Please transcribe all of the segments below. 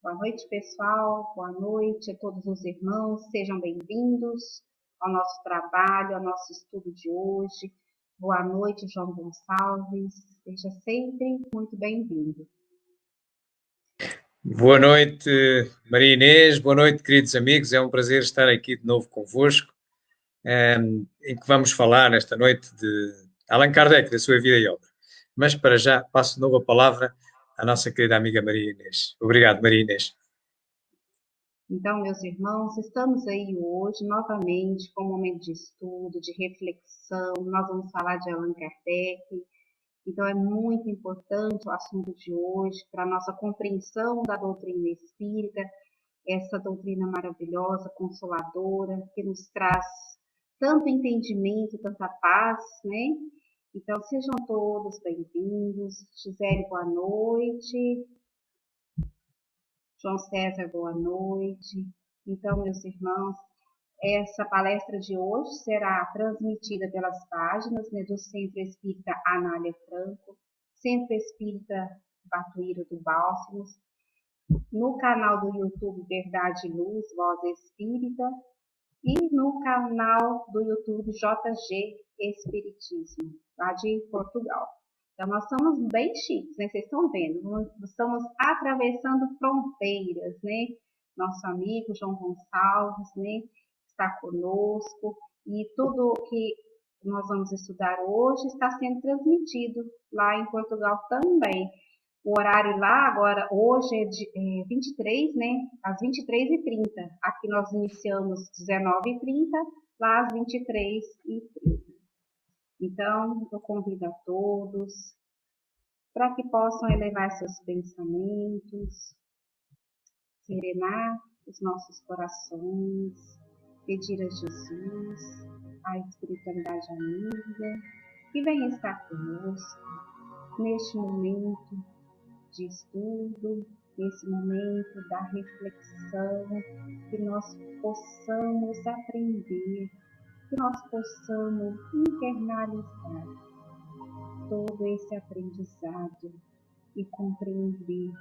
Boa noite, pessoal. Boa noite a todos os irmãos. Sejam bem-vindos ao nosso trabalho, ao nosso estudo de hoje. Boa noite, João Gonçalves. Seja sempre muito bem-vindo. Boa noite, Maria Inês. Boa noite, queridos amigos. É um prazer estar aqui de novo convosco, em que vamos falar esta noite de Allan Kardec, da sua vida e obra. Mas, para já, passo de novo a palavra à nossa querida amiga Maria Inês. Obrigado, Maria Inês. Então, meus irmãos, estamos aí hoje novamente com um momento de estudo, de reflexão. Nós vamos falar de Allan Kardec. Então, é muito importante o assunto de hoje para a nossa compreensão da doutrina espírita, essa doutrina maravilhosa, consoladora, que nos traz tanto entendimento, tanta paz, né? Então, sejam todos bem-vindos. Gisele, boa noite. João César, boa noite. Então, meus irmãos, essa palestra de hoje será transmitida pelas páginas, né, do Centro Espírita Anália Franco, Centro Espírita Batuíra do Bálsamos, no canal do YouTube Verdade e Luz, Voz Espírita, e no canal do YouTube JG Espiritismo, lá de Portugal. Então, nós somos bem chiques, né? Vocês estão vendo, estamos atravessando fronteiras, né? Nosso amigo João Gonçalves, né? Está conosco, e tudo que nós vamos estudar hoje está sendo transmitido lá em Portugal também. O horário lá agora, hoje é de 23, né? Às 23h30. Aqui nós iniciamos 19h30, lá às 23h30. Então, eu convido a todos para que possam elevar seus pensamentos, serenar os nossos corações, pedir a Jesus, a espiritualidade amiga, que venha estar conosco neste momento de estudo, nesse momento da reflexão, que nós possamos aprender, que nós possamos internalizar todo esse aprendizado e compreender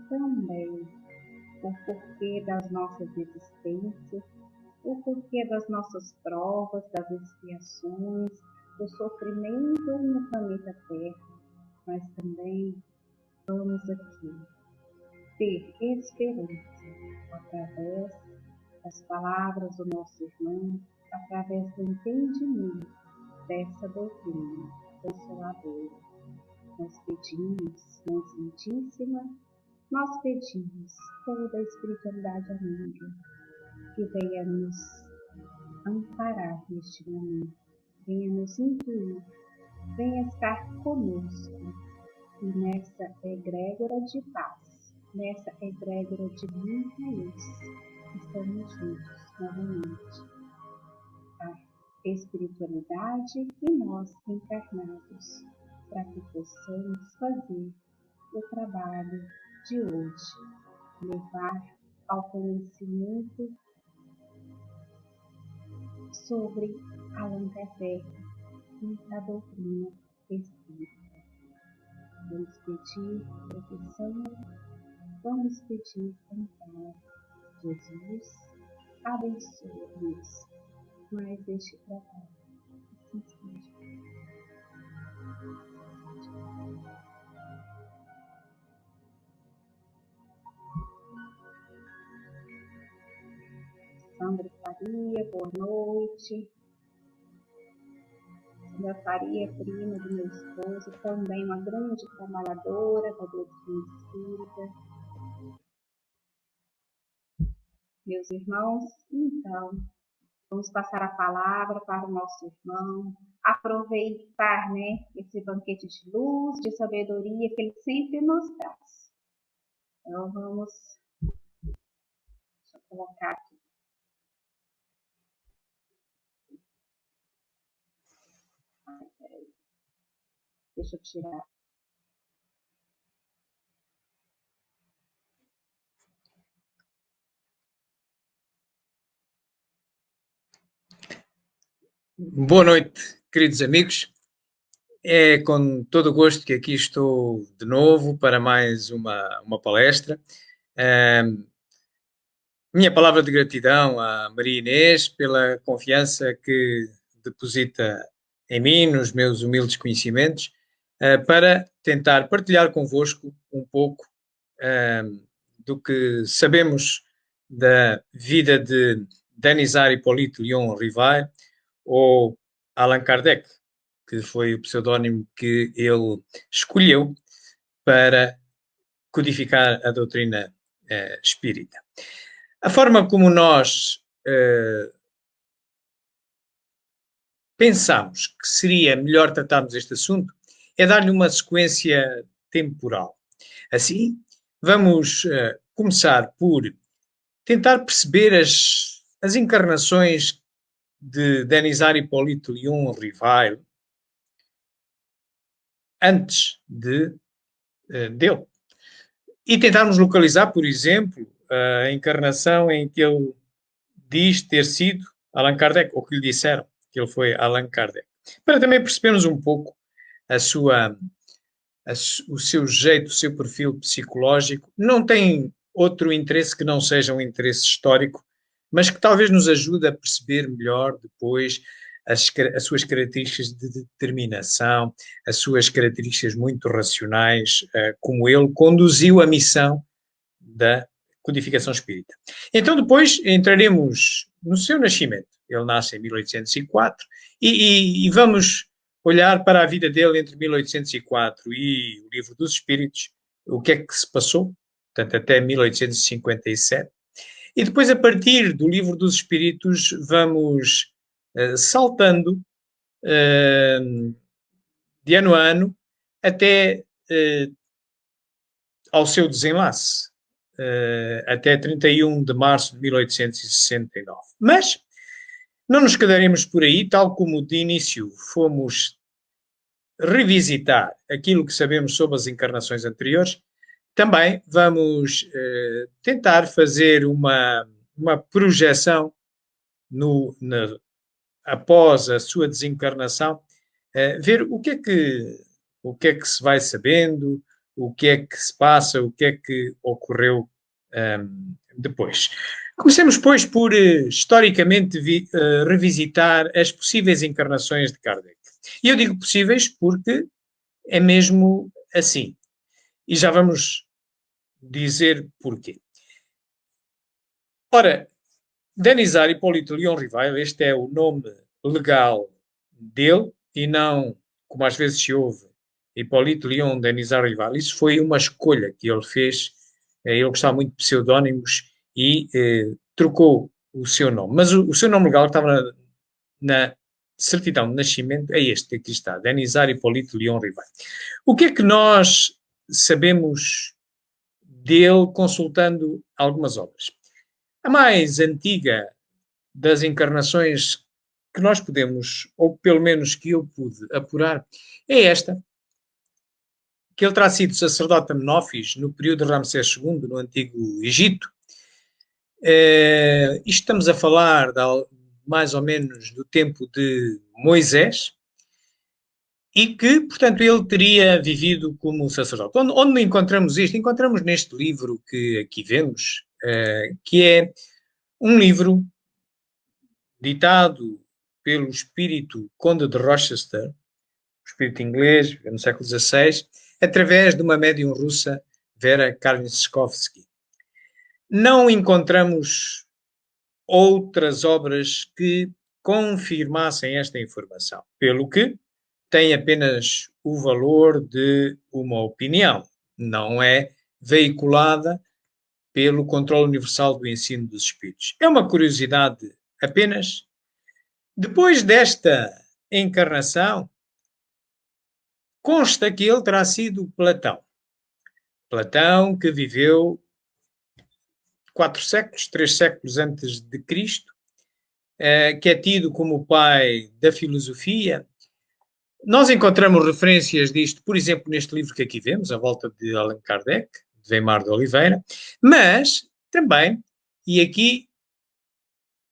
também o porquê das nossas existências, o porquê das nossas provas, das expiações, do sofrimento no planeta Terra, mas também vamos aqui ter esperança através das palavras do nosso irmão, através do entendimento dessa doutrina consoladora. Nós pedimos, Mãe Santíssima, nós pedimos toda a espiritualidade amiga que venha nos amparar neste momento, venha nos incluir, venha estar conosco e nessa egrégora de paz, nessa egrégora de muita luz, estamos juntos novamente. A espiritualidade e nós encarnados, para que possamos fazer o trabalho de hoje, levar ao conhecimento sobre Allan Kardec e a doutrina espírita. Vamos pedir proteção, vamos pedir amparo. Jesus, abençoe-nos mais este trabalho. Assim seja. Sandra Faria, boa noite. Sandra Faria, prima do meu esposo, também uma grande trabalhadora da doutrina espírita. Meus irmãos, então, vamos passar a palavra para o nosso irmão, aproveitar, né, esse banquete de luz, de sabedoria que ele sempre nos traz. Então, vamos, deixa eu colocar aqui. Peraí. Deixa eu tirar. Boa noite, queridos amigos. É com todo o gosto que aqui estou de novo para mais uma palestra. Minha palavra de gratidão à Maria Inês pela confiança que deposita em mim, nos meus humildes conhecimentos, para tentar partilhar convosco um pouco do que sabemos da vida de Denis Hippolyte Léon Rivail, ou Allan Kardec, que foi o pseudónimo que ele escolheu para codificar a doutrina espírita. A forma como nós pensamos que seria melhor tratarmos este assunto é dar-lhe uma sequência temporal. Assim, vamos começar por tentar perceber as encarnações de Denis Hippolyte Léon Rivail antes dele. E tentarmos localizar, por exemplo, a encarnação em que ele diz ter sido Allan Kardec, ou que lhe disseram que ele foi Allan Kardec. Para também percebermos um pouco o seu jeito, o seu perfil psicológico. Não tem outro interesse que não seja um interesse histórico, mas que talvez nos ajude a perceber melhor depois as suas características de determinação, as suas características muito racionais, como ele conduziu a missão da codificação espírita. Então depois entraremos no seu nascimento. Ele nasce em 1804 e vamos olhar para a vida dele entre 1804 e o Livro dos Espíritos, o que é que se passou, portanto até 1857. E depois, a partir do Livro dos Espíritos, vamos saltando de ano a ano até ao seu desenlace, até 31 de março de 1869. Mas não nos quedaremos por aí, tal como de início fomos revisitar aquilo que sabemos sobre as encarnações anteriores, também vamos tentar fazer uma projeção após a sua desencarnação, ver o que é que se vai sabendo, o que é que se passa, o que é que ocorreu depois. Comecemos, pois, por historicamente revisitar as possíveis encarnações de Kardec. E eu digo possíveis porque é mesmo assim. E já vamos dizer porquê. Ora, Denis Hippolyte Léon Rivail, este é o nome legal dele, e não, como às vezes se ouve, Hippolyte Léon Denis Rivail. Isso foi uma escolha que ele fez. Ele gostava muito de pseudónimos e trocou o seu nome. Mas o seu nome legal estava na certidão de nascimento, é este que aqui está, Denis Hippolyte Léon Rivail. O que é que nós sabemos dele consultando algumas obras? A mais antiga das encarnações que nós podemos, ou pelo menos que eu pude apurar, é esta, que ele terá sido sacerdote Amenófis no período de Ramsés II, no Antigo Egito. Estamos a falar mais ou menos do tempo de Moisés, e que, portanto, ele teria vivido como sacerdote. Onde encontramos isto? Encontramos neste livro que aqui vemos, que é um livro ditado pelo espírito Conde de Rochester, o espírito inglês, no século XVI, através de uma médium russa, Vera Karninskovsky. Não encontramos outras obras que confirmassem esta informação, pelo que tem apenas o valor de uma opinião, não é veiculada pelo controle universal do ensino dos espíritos. É uma curiosidade apenas. Depois desta encarnação, consta que ele terá sido Platão. Platão, que viveu 3 séculos antes de Cristo, que é tido como o pai da filosofia. Nós encontramos referências disto, por exemplo, neste livro que aqui vemos, A Volta de Allan Kardec, de Weimar de Oliveira, mas também, e aqui,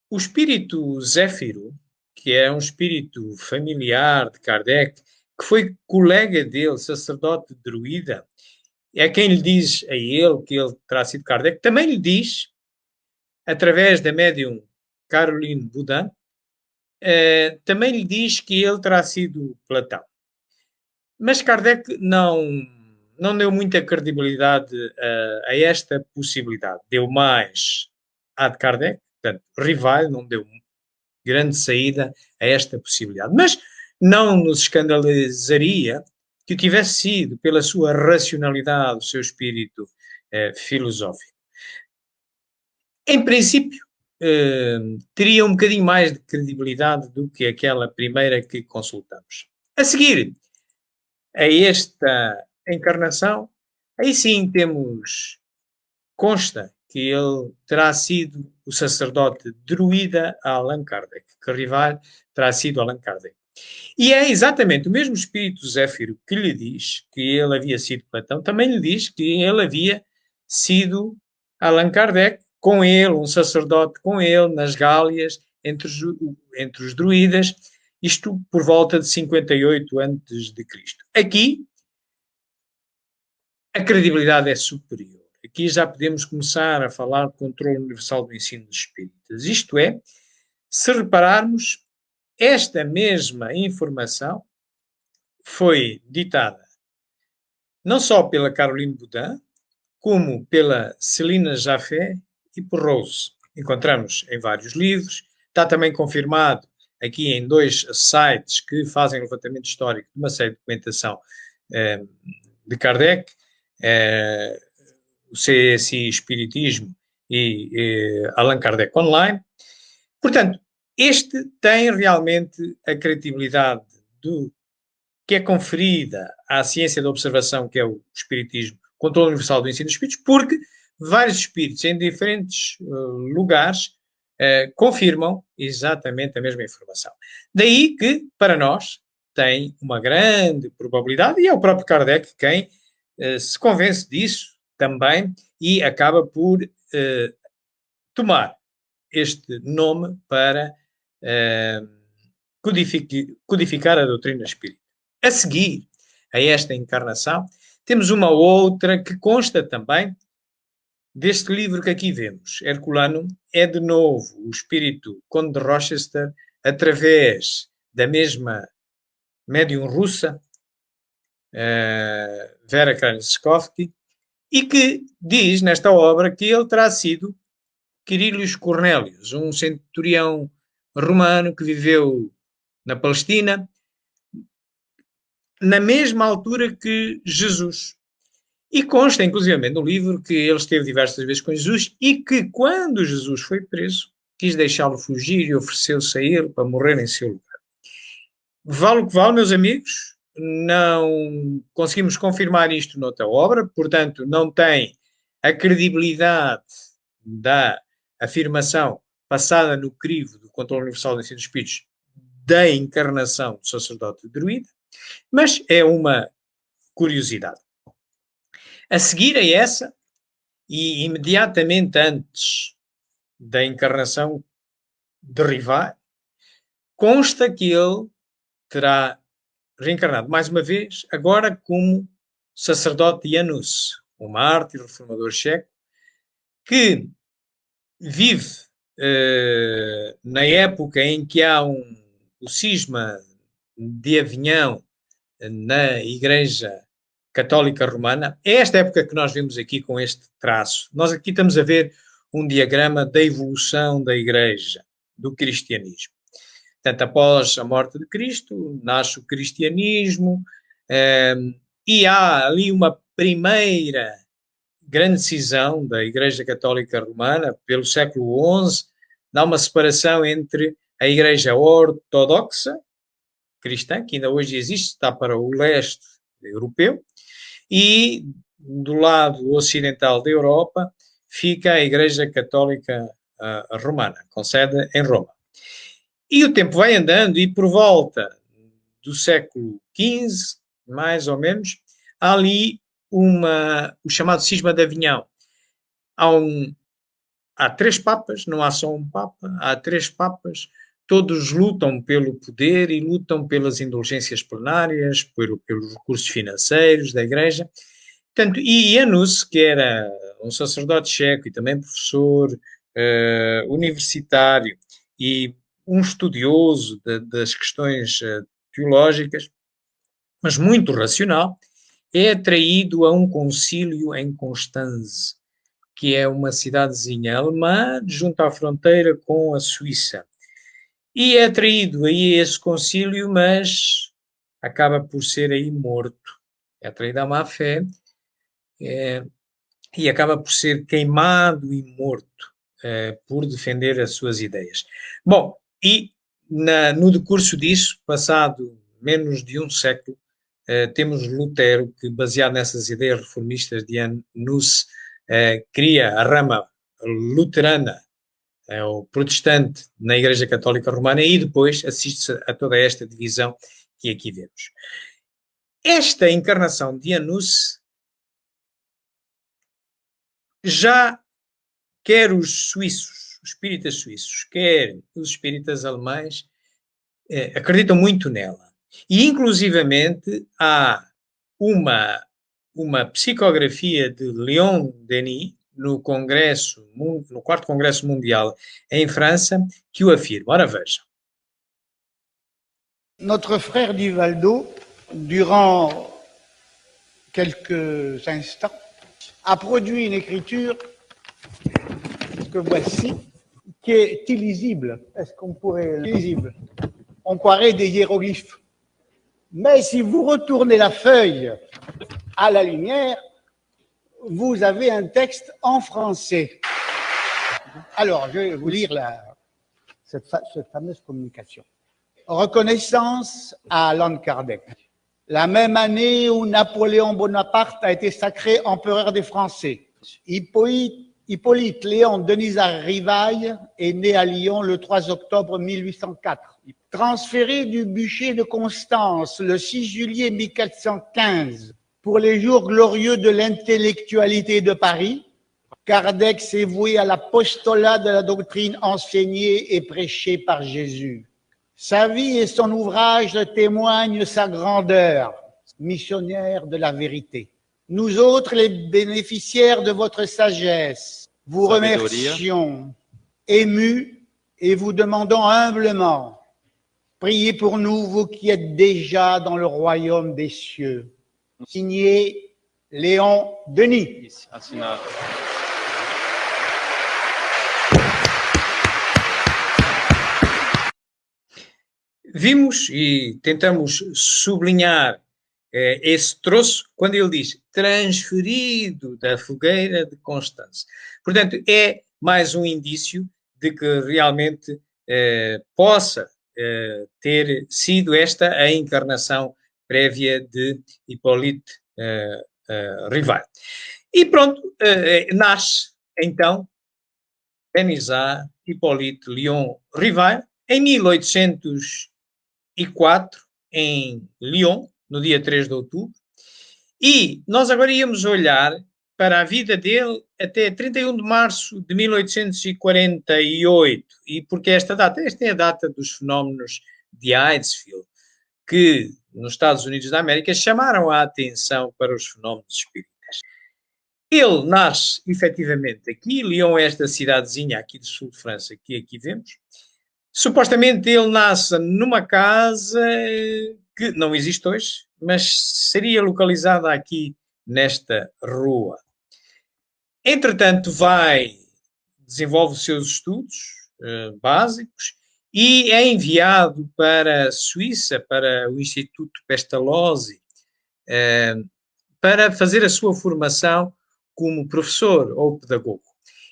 o espírito Zéfiro, que é um espírito familiar de Kardec, que foi colega dele, sacerdote druida, é quem lhe diz a ele que ele terá sido Kardec, também lhe diz, através da médium Caroline Boudin, também lhe diz que ele terá sido Platão. Mas Kardec não deu muita credibilidade a esta possibilidade. Deu mais à de Kardec, portanto, Rivail não deu grande saída a esta possibilidade. Mas não nos escandalizaria que tivesse sido pela sua racionalidade, o seu espírito filosófico. Em princípio, teria um bocadinho mais de credibilidade do que aquela primeira que consultamos. A seguir a esta encarnação, aí sim consta que ele terá sido o sacerdote druida a Allan Kardec, que Rivail terá sido Allan Kardec. E é exatamente o mesmo espírito Zéfiro que lhe diz que ele havia sido Platão, também lhe diz que ele havia sido Allan Kardec, com ele, um sacerdote com ele, nas Gálias, entre os druidas, isto por volta de 58 a.C. Aqui, a credibilidade é superior. Aqui já podemos começar a falar do controle universal do ensino dos espíritas. Isto é, se repararmos, esta mesma informação foi ditada não só pela Caroline Boudin, como pela Celina Jaffé e por Rose. Encontramos em vários livros, está também confirmado aqui em 2 sites que fazem levantamento histórico de uma série de documentação de Kardec, o CSI Espiritismo e Allan Kardec Online. Portanto, este tem realmente a credibilidade que é conferida à ciência da observação, que é o Espiritismo, controle universal do ensino dos espíritos, porque vários espíritos em diferentes lugares confirmam exatamente a mesma informação. Daí que, para nós, tem uma grande probabilidade, e é o próprio Kardec quem se convence disso também e acaba por tomar este nome para codificar a doutrina espírita. A seguir a esta encarnação, temos uma outra que consta também deste livro que aqui vemos. Herculanum é de novo o espírito Conde de Rochester, através da mesma médium russa, Vera Kranskovsky, e que diz nesta obra que ele terá sido Quirilius Cornélius, um centurião romano que viveu na Palestina, na mesma altura que Jesus. E consta, inclusive, no livro que ele esteve diversas vezes com Jesus e que, quando Jesus foi preso, quis deixá-lo fugir e ofereceu-se a ele para morrer em seu lugar. Vale o que vale, meus amigos, não conseguimos confirmar isto noutra obra, portanto, não tem a credibilidade da afirmação passada no crivo do controle universal do ensino dos espíritos da encarnação do sacerdote druida, mas é uma curiosidade. A seguir a essa, e imediatamente antes da encarnação de Rivail, consta que ele terá reencarnado mais uma vez, agora como sacerdote de Janus, um mártir reformador checo, que vive na época em que há o cisma de Avignon na Igreja Católica Romana. É esta época que nós vemos aqui com este traço. Nós aqui estamos a ver um diagrama da evolução da Igreja, do cristianismo. Portanto, após a morte de Cristo, nasce o cristianismo, e há ali uma primeira grande cisão da Igreja Católica Romana, pelo século XI, dá uma separação entre a Igreja Ortodoxa, cristã, que ainda hoje existe, está para o leste europeu, e do lado ocidental da Europa fica a Igreja Católica Romana, com sede em Roma. E o tempo vai andando e por volta do século XV, mais ou menos, há ali o chamado cisma de Avignon. Há 3 papas, não há só um papa, há 3 papas, todos lutam pelo poder e lutam pelas indulgências plenárias, pelos recursos financeiros da Igreja, Portanto, e Janus, que era um sacerdote checo e também professor universitário e um estudioso das questões teológicas, mas muito racional, é atraído a um concílio em Constanze, que é uma cidadezinha alemã junto à fronteira com a Suíça. E é atraído aí a esse concílio, mas acaba por ser aí morto. É atraído à má fé e acaba por ser queimado e morto por defender as suas ideias. Bom, e no decurso disso, passado menos de um século, temos Lutero, que, baseado nessas ideias reformistas de Jan Hus, cria a rama luterana, o protestante, na Igreja Católica Romana, e depois assiste-se a toda esta divisão que aqui vemos. Esta encarnação de Jan Hus, já quer os suíços, os espíritas suíços, quer os espíritas alemães, acreditam muito nela. E, inclusivamente, há uma psicografia de Léon Denis no quarto Congresso Mundial em França, que o afirma. Ora, vejam. Notre frère Divaldo, durant quelques instants, a produit une écriture que voici, qui est illisible. Est-ce qu'on pourrait... Illisible. On croirait des hiéroglyphes. Mais si vous retournez la feuille à la lumière, vous avez un texte en français. Alors, je vais vous lire cette fameuse communication. Reconnaissance à Allan Kardec. La même année où Napoléon Bonaparte a été sacré empereur des Français, Hippolyte Léon Denisard Rivaille est né à Lyon le 3 octobre 1804. Transféré du bûcher de Constance le 6 juillet 1415 pour les jours glorieux de l'intellectualité de Paris, Kardec s'est voué à l'apostolat de la doctrine enseignée et prêchée par Jésus. Sa vie et son ouvrage témoignent sa grandeur, missionnaire de la vérité. Nous autres, les bénéficiaires de votre sagesse, vous remercions, émus, et vous demandons humblement, priez pour nous, vous qui êtes déjà dans le royaume des cieux. Signé Léon Denis. Vimos e tentamos sublinhar esse troço quando ele diz transferido da fogueira de Constance. Portanto, é mais um indício de que realmente possa ter sido esta a encarnação prévia de Hippolyte Rivaille. E pronto, nasce então Denisard Hippolyte Léon Rivaille em 1804, em Lyon, no dia 3 de outubro, e nós agora íamos olhar para a vida dele até 31 de março de 1848. E porque esta data? Esta é a data dos fenómenos de Hydesville, que nos Estados Unidos da América chamaram a atenção para os fenómenos espíritas. Ele nasce efetivamente aqui, Lyon é esta cidadezinha aqui do sul de França que aqui vemos. Supostamente ele nasce numa casa que não existe hoje, mas seria localizada aqui nesta rua. Entretanto, desenvolve os seus estudos básicos e é enviado para a Suíça, para o Instituto Pestalozzi, para fazer a sua formação como professor ou pedagogo.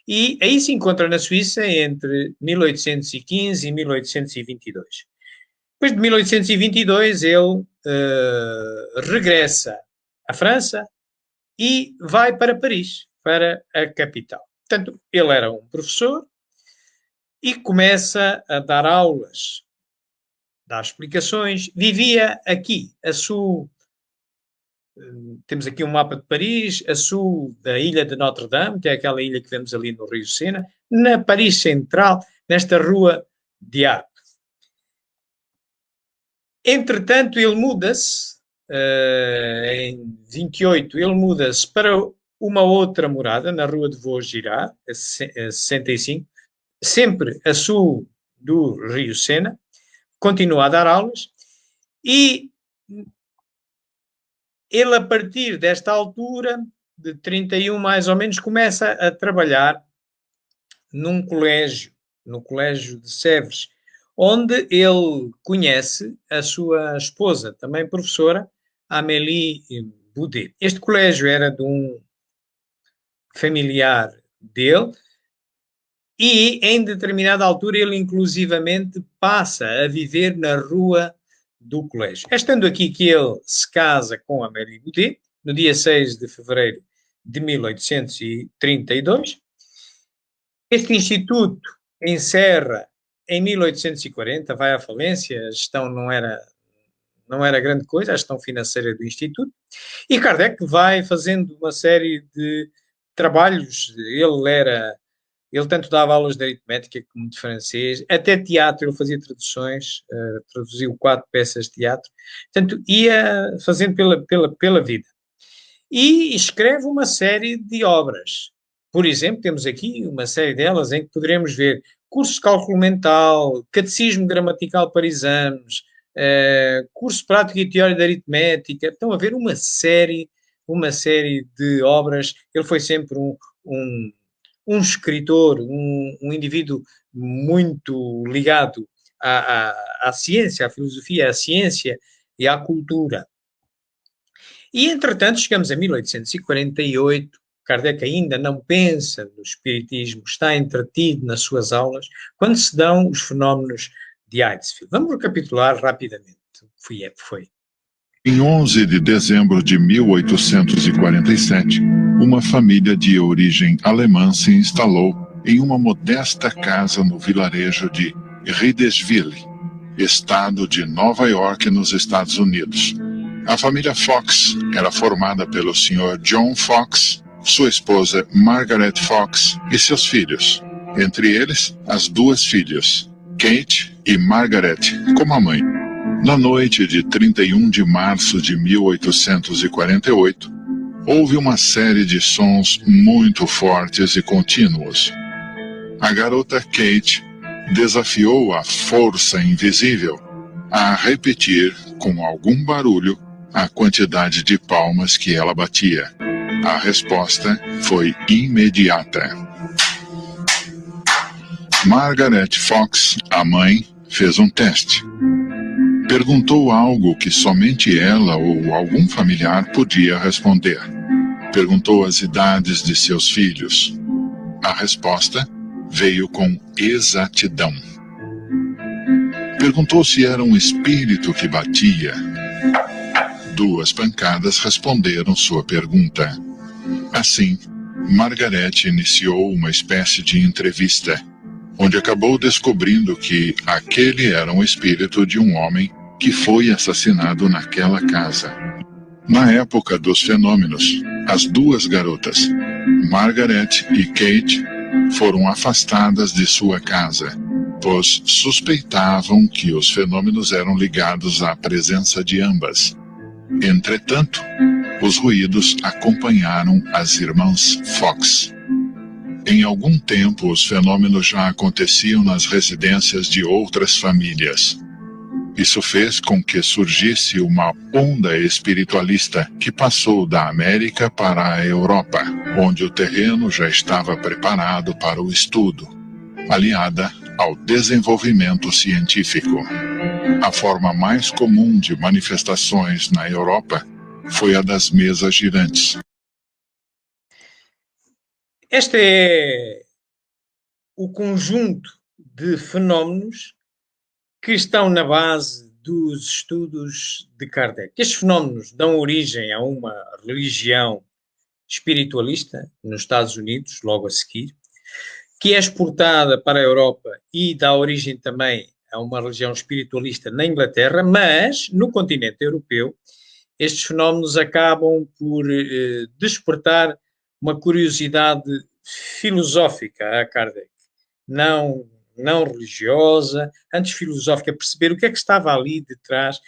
E aí se encontra na Suíça entre 1815 e 1822. Depois de 1822, ele regressa à França e vai para Paris, para a capital. Portanto, ele era um professor e começa a dar aulas, dar explicações. Vivia aqui, a sul. Temos aqui um mapa de Paris, a sul da ilha de Notre-Dame, que é aquela ilha que vemos ali no Rio Sena, na Paris Central, nesta rua de Arco. Entretanto, ele muda-se em 28, ele muda-se para uma outra morada, na rua de Vaugirard, a 65, sempre a sul do Rio Sena, continua a dar aulas, e ele, a partir desta altura, de 31 mais ou menos, começa a trabalhar num colégio, no colégio de Sèvres, onde ele conhece a sua esposa, também professora, Amélie Boudet. Este colégio era de um familiar dele e, em determinada altura, ele inclusivamente passa a viver na rua do colégio. É estando aqui que ele se casa com Amélie Boudet, no dia 6 de fevereiro de 1832. Este instituto encerra em 1840, vai à falência, a gestão não era grande coisa, a gestão financeira do instituto, e Kardec vai fazendo uma série de trabalhos. Ele tanto dava aulas de aritmética como de francês, até teatro, ele fazia traduções, traduziu 4 peças de teatro, portanto, ia fazendo pela vida. E escreve uma série de obras. Por exemplo, temos aqui uma série delas em que poderemos ver curso de cálculo mental, catecismo gramatical para exames, curso prático e teórico de aritmética. Estão a ver uma série de obras. Ele foi sempre um escritor, um indivíduo muito ligado à ciência, à filosofia, à ciência e à cultura. E, entretanto, chegamos a 1848, Kardec ainda não pensa no espiritismo, está entretido nas suas aulas, quando se dão os fenómenos de Huddersfield. Vamos recapitular rapidamente o que foi. Em 11 de dezembro de 1847, uma família de origem alemã se instalou em uma modesta casa no vilarejo de Riedesville, estado de Nova York, nos Estados Unidos. A família Fox era formada pelo Sr. John Fox, sua esposa Margaret Fox e seus filhos, entre eles as 2 filhas, Kate e Margaret, como a mãe. Na noite de 31 de março de 1848, houve uma série de sons muito fortes e contínuos. A garota Kate desafiou a força invisível a repetir, com algum barulho, a quantidade de palmas que ela batia. A resposta foi imediata. Margaret Fox, a mãe, fez um teste. Perguntou algo que somente ela ou algum familiar podia responder. Perguntou as idades de seus filhos. A resposta veio com exatidão. Perguntou se era um espírito que batia. 2 pancadas responderam sua pergunta. Assim, Margaret iniciou uma espécie de entrevista, onde acabou descobrindo que aquele era um espírito de um homem que foi assassinado naquela casa. Na época dos fenômenos, as 2 garotas, Margaret e Kate, foram afastadas de sua casa, pois suspeitavam que os fenômenos eram ligados à presença de ambas. Entretanto, os ruídos acompanharam as irmãs Fox. Em algum tempo, os fenômenos já aconteciam nas residências de outras famílias. Isso fez com que surgisse uma onda espiritualista que passou da América para a Europa, onde o terreno já estava preparado para o estudo, aliada ao desenvolvimento científico. A forma mais comum de manifestações na Europa foi a das mesas girantes. Este é o conjunto de fenómenos que estão na base dos estudos de Kardec. Estes fenómenos dão origem a uma religião espiritualista nos Estados Unidos, logo a seguir, que é exportada para a Europa e dá origem também a uma religião espiritualista na Inglaterra, mas no continente europeu estes fenómenos acabam por despertar uma curiosidade filosófica a Kardec, não religiosa, antes filosófica, perceber o que é que estava ali detrás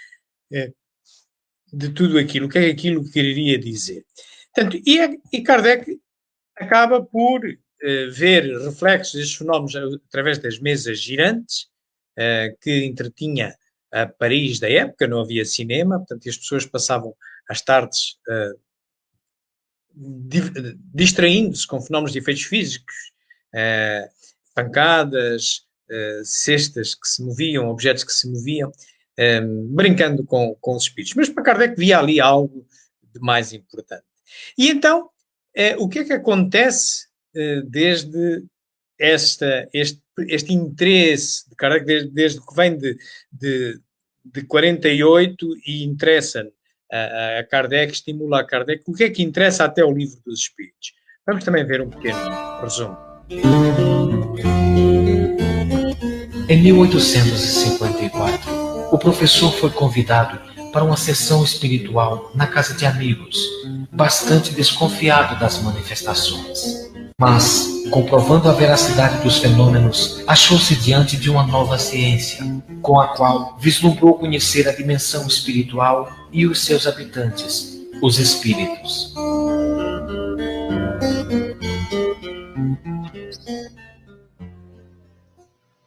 de tudo aquilo, o que é que aquilo quereria dizer. Portanto, e Kardec acaba por ver reflexos destes fenómenos através das mesas girantes, que entretinha a Paris da época, não havia cinema, portanto, as pessoas passavam as tardes distraindo-se com fenómenos de efeitos físicos, pancadas, cestas que se moviam, objetos que se moviam, brincando com os espíritos. Mas para Kardec via ali algo de mais importante. E então, o que é que acontece desde este interesse de Kardec, desde que vem de 48 e interessa a Kardec, estimula a Kardec, o que é que interessa até o Livro dos Espíritos? Vamos também ver um pequeno resumo. Em 1854, o professor foi convidado para uma sessão espiritual na casa de amigos, bastante desconfiado das manifestações. Mas, comprovando a veracidade dos fenômenos, achou-se diante de uma nova ciência, com a qual vislumbrou conhecer a dimensão espiritual e os seus habitantes, os espíritos.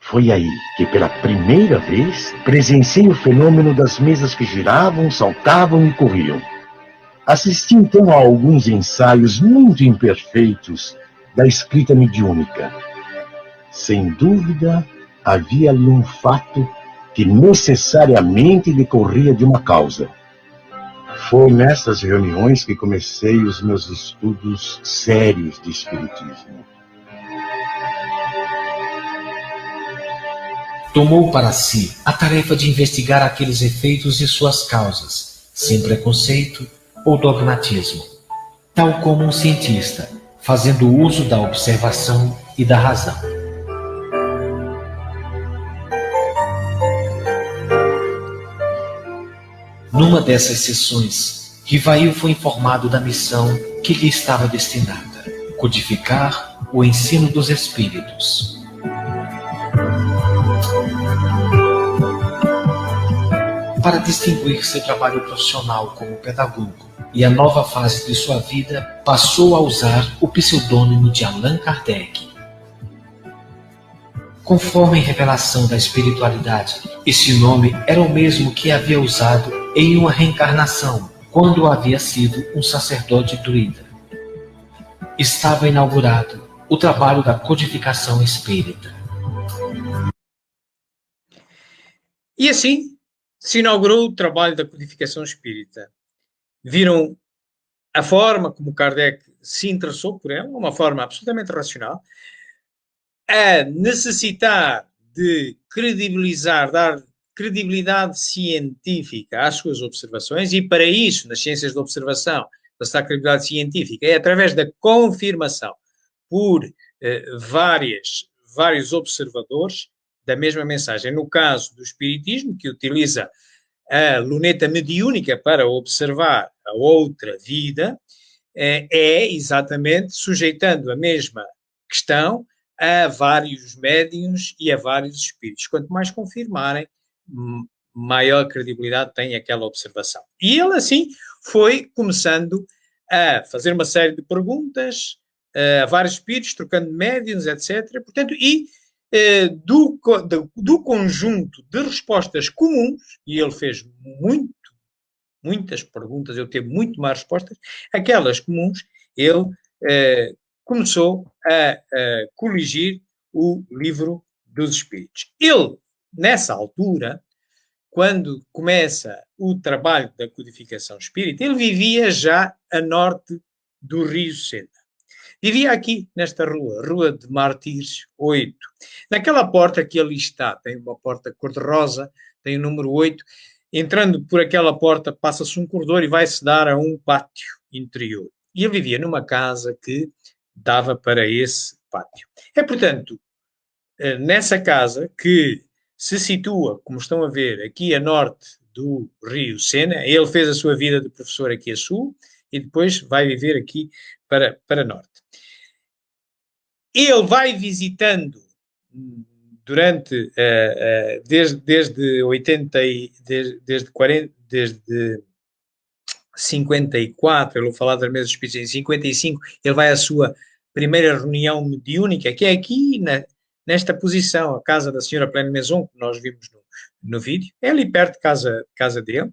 Foi aí que, pela primeira vez, presenciei o fenômeno das mesas que giravam, saltavam e corriam. Assisti então a alguns ensaios muito imperfeitos da escrita mediúnica. Sem dúvida, havia ali um fato que necessariamente decorria de uma causa. Foi nessas reuniões que comecei os meus estudos sérios de espiritismo. Tomou para si a tarefa de investigar aqueles efeitos e suas causas, sem preconceito ou dogmatismo, tal como um cientista, fazendo uso da observação e da razão. Numa dessas sessões, Rivail foi informado da missão que lhe estava destinada: codificar o ensino dos espíritos. Para distinguir seu trabalho profissional como pedagogo e a nova fase de sua vida, passou a usar o pseudônimo de Allan Kardec. Conforme a revelação da espiritualidade, esse nome era o mesmo que havia usado em uma reencarnação, quando havia sido um sacerdote druida. Estava inaugurado o trabalho da codificação espírita. E assim se inaugurou o trabalho da codificação espírita. Viram a forma como Kardec se interessou por ela, uma forma absolutamente racional, a necessitar de credibilizar, dar credibilidade científica às suas observações, e para isso, nas ciências da observação, para dar credibilidade científica, é através da confirmação por vários observadores da mesma mensagem. No caso do espiritismo, que utiliza a luneta mediúnica para observar a outra vida, é exatamente sujeitando a mesma questão a vários médiuns e a vários espíritos. Quanto mais confirmarem, maior credibilidade tem aquela observação. E ele, assim, foi começando a fazer uma série de perguntas a vários espíritos, trocando médiuns, etc. Portanto, do conjunto de respostas comuns, e ele fez muitas perguntas, ele teve muito mais respostas, aquelas comuns, ele começou a coligir o Livro dos Espíritos. Ele, nessa altura, quando começa o trabalho da codificação espírita, ele vivia já a norte do Rio Sena. Vivia aqui, nesta Rua de Martires 8. Naquela porta que ali está, tem uma porta cor-de-rosa, tem o número 8. Entrando por aquela porta, passa-se um corredor e vai-se dar a um pátio interior. E ele vivia numa casa que dava para esse pátio. É, portanto, nessa casa que se situa, como estão a ver, aqui a norte do Rio Sena, ele fez a sua vida de professor aqui a sul e depois vai viver aqui para norte. Ele vai visitando durante desde 54, ele vou falar das mesas espíritas, em 55, ele vai à sua primeira reunião mediúnica, que é aqui nesta posição, a casa da senhora Pleine Maison, que nós vimos no vídeo, é ali perto de casa dele.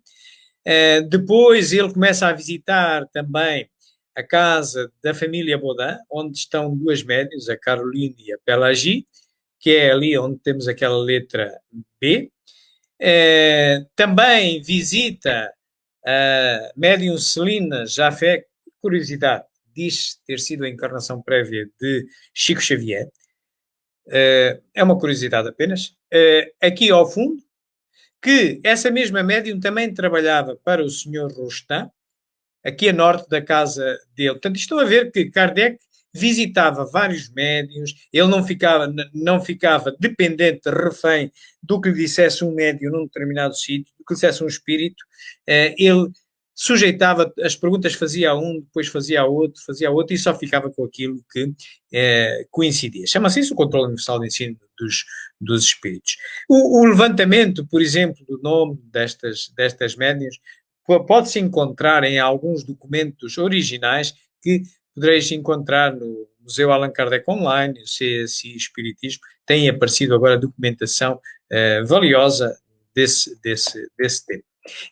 Depois ele começa a visitar também a casa da família Baudin, onde estão duas médiuns, a Caroline e a Pelagie, que é ali onde temos aquela letra B. Também visita a médium Celina Jafé, curiosidade, diz ter sido a encarnação prévia de Chico Xavier. É uma curiosidade apenas. Aqui ao fundo, que essa mesma médium também trabalhava para o Sr. Rostand, aqui a norte da casa dele. Portanto, estão a ver que Kardec visitava vários médiuns, ele não ficava dependente, refém do que lhe dissesse um médium num determinado sítio, do que lhe dissesse um espírito. Ele sujeitava as perguntas, fazia a um, depois fazia a outro, e só ficava com aquilo que coincidia. Chama-se isso o controle universal de ensino dos espíritos. O levantamento, por exemplo, do nome destas médiuns pode-se encontrar em alguns documentos originais que podereis encontrar no Museu Allan Kardec Online, o CSI Espiritismo. Tem aparecido agora documentação valiosa desse tema.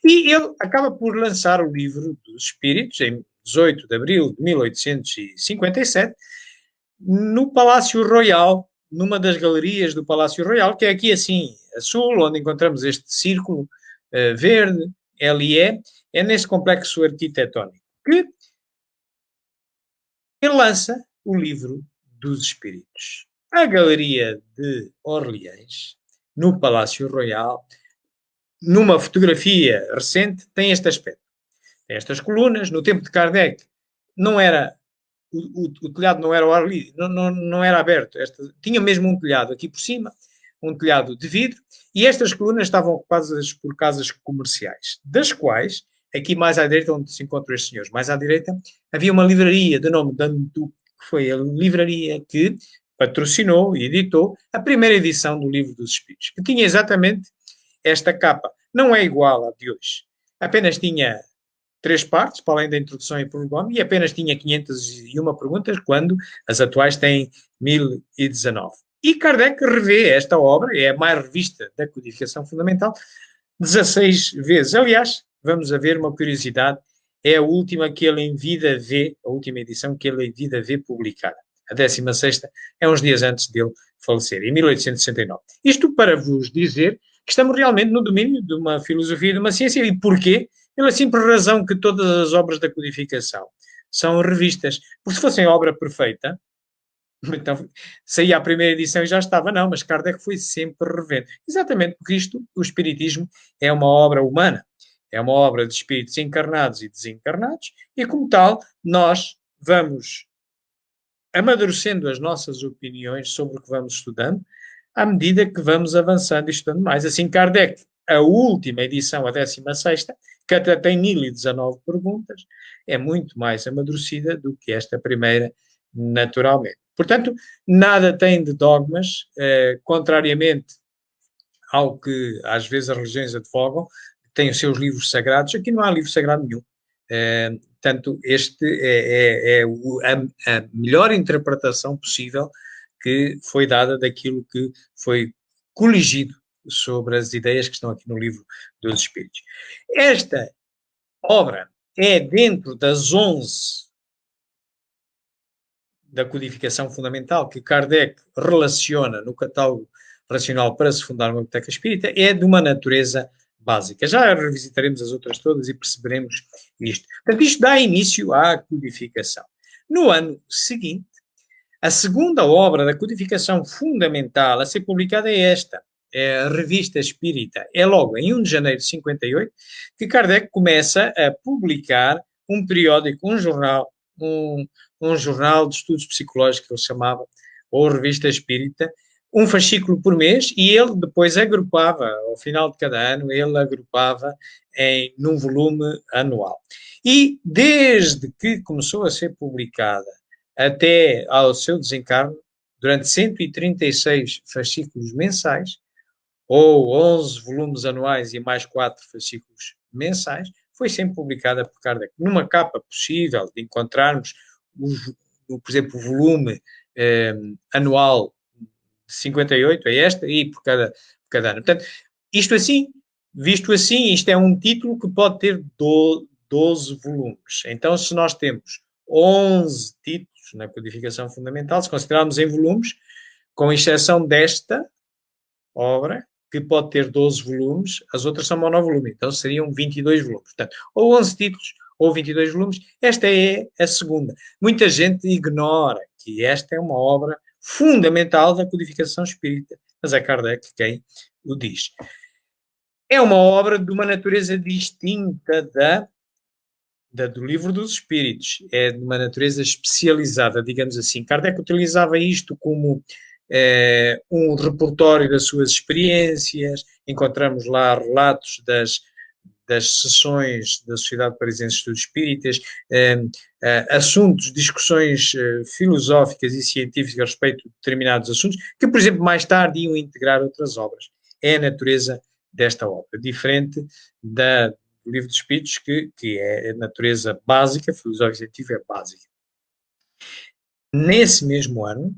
E ele acaba por lançar o livro dos Espíritos em 18 de abril de 1857, no Palácio Royal, numa das galerias do Palácio Royal, que é aqui assim, a sul, onde encontramos este círculo verde, LE, é nesse complexo arquitetónico que ele lança o livro dos Espíritos. A Galeria de Orleans, no Palácio Royal, numa fotografia recente, tem este aspecto. Tem estas colunas. No tempo de Kardec, não era o telhado não era ao ar livre, não era aberto. Tinha mesmo um telhado aqui por cima, um telhado de vidro, e estas colunas estavam ocupadas por casas comerciais, das quais, aqui mais à direita, onde se encontram estes senhores, mais à direita, havia uma livraria de nome Dantu, que foi a livraria que patrocinou e editou a primeira edição do Livro dos Espíritos, que tinha exatamente esta capa. Não é igual à de hoje. Apenas tinha 3 partes, para além da introdução e pronome, e apenas tinha 501 perguntas, quando as atuais têm 1019. E Kardec revê esta obra, é a mais revista da codificação fundamental, 16 vezes. Aliás, vamos a ver uma curiosidade, é a última que ele em vida vê, a última edição que ele em vida vê publicada. A 16ª é uns dias antes dele falecer, em 1869. Isto para vos dizer que estamos realmente no domínio de uma filosofia, de uma ciência. E porquê? Pela simples razão que todas as obras da codificação são revistas. Porque se fossem obra perfeita, então saía a primeira edição e já estava. Não, mas Kardec foi sempre revendo. Exatamente porque o Espiritismo, é uma obra humana. É uma obra de espíritos encarnados e desencarnados. E como tal, nós vamos amadurecendo as nossas opiniões sobre o que vamos estudando, à medida que vamos avançando e estudando mais. Assim, Kardec, a última edição, a 16ª, que até tem 1019 perguntas, é muito mais amadurecida do que esta primeira, naturalmente. Portanto, nada tem de dogmas, contrariamente ao que às vezes as religiões advogam, têm os seus livros sagrados. Aqui não há livro sagrado nenhum. Portanto, este é a melhor interpretação possível que foi dada daquilo que foi coligido sobre as ideias que estão aqui no Livro dos Espíritos. Esta obra é dentro das 11 da codificação fundamental que Kardec relaciona no catálogo racional para se fundar uma biblioteca espírita, é de uma natureza básica. Já revisitaremos as outras todas e perceberemos isto. Portanto, isto dá início à codificação. No ano seguinte, a segunda obra da codificação fundamental a ser publicada é esta, é a Revista Espírita. É logo em 1 de janeiro de 58 que Kardec começa a publicar um periódico, um jornal de estudos psicológicos que ele chamava, ou Revista Espírita, um fascículo por mês, e ele depois agrupava, ao final de cada ano, ele agrupava num volume anual. E desde que começou a ser publicada até ao seu desencarno, durante 136 fascículos mensais, ou 11 volumes anuais e mais 4 fascículos mensais, foi sempre publicada por Kardec. Numa capa possível de encontrarmos, por exemplo, o volume anual de 58, é esta, e por cada ano. Portanto, isto assim, visto assim, isto é um título que pode ter 12 volumes. Então, se nós temos 11 títulos na codificação fundamental, se considerarmos em volumes, com exceção desta obra, que pode ter 12 volumes, as outras são monovolume, então seriam 22 volumes. Portanto, ou 11 títulos ou 22 volumes. Esta é a segunda. Muita gente ignora que esta é uma obra fundamental da codificação espírita, mas é Kardec quem o diz. É uma obra de uma natureza distinta do Livro dos Espíritos, é de uma natureza especializada, digamos assim. Kardec utilizava isto como um repertório das suas experiências, encontramos lá relatos das sessões da Sociedade Parisiense de Estudos Espíritas, assuntos, discussões filosóficas e científicas a respeito de determinados assuntos, que, por exemplo, mais tarde iam integrar outras obras. É a natureza desta obra, diferente do Livro dos Espíritos, que é a natureza básica, filosófica e científica básica. Nesse mesmo ano,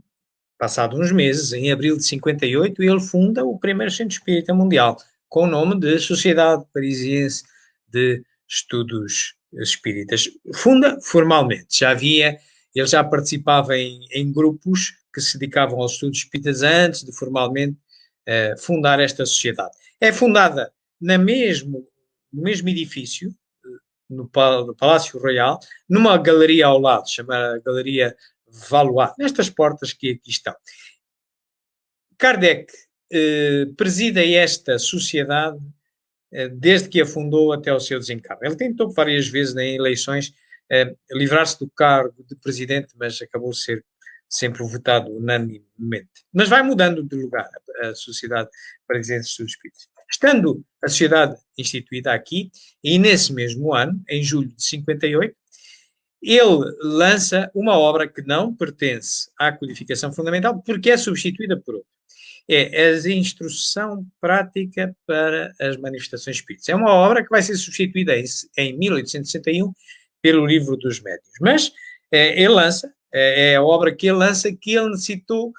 passado uns meses, em abril de 58, ele funda o primeiro Centro Espírita Mundial, com o nome de Sociedade Parisiense de Estudos Espíritas. Funda formalmente, ele já participava em grupos que se dedicavam aos estudos espíritas antes de formalmente fundar esta sociedade. É fundada no mesmo edifício, no Palácio Royal, numa galeria ao lado, chamada Galeria Valois, nestas portas que aqui estão. Kardec preside esta sociedade desde que a fundou até o seu desencargo. Ele tentou várias vezes em eleições livrar-se do cargo de presidente, mas acabou ser sempre votado unanimemente. Mas vai mudando de lugar a Sociedade Parisiense de Estudos Espíritas. Estando a sociedade instituída aqui, e nesse mesmo ano, em julho de 58, ele lança uma obra que não pertence à codificação fundamental, porque é substituída por outra. É a Instrução Prática para as Manifestações Espíritas. É uma obra que vai ser substituída em 1861 pelo Livro dos Médiuns. Mas ele lança, é a obra que ele lança, que ele necessitou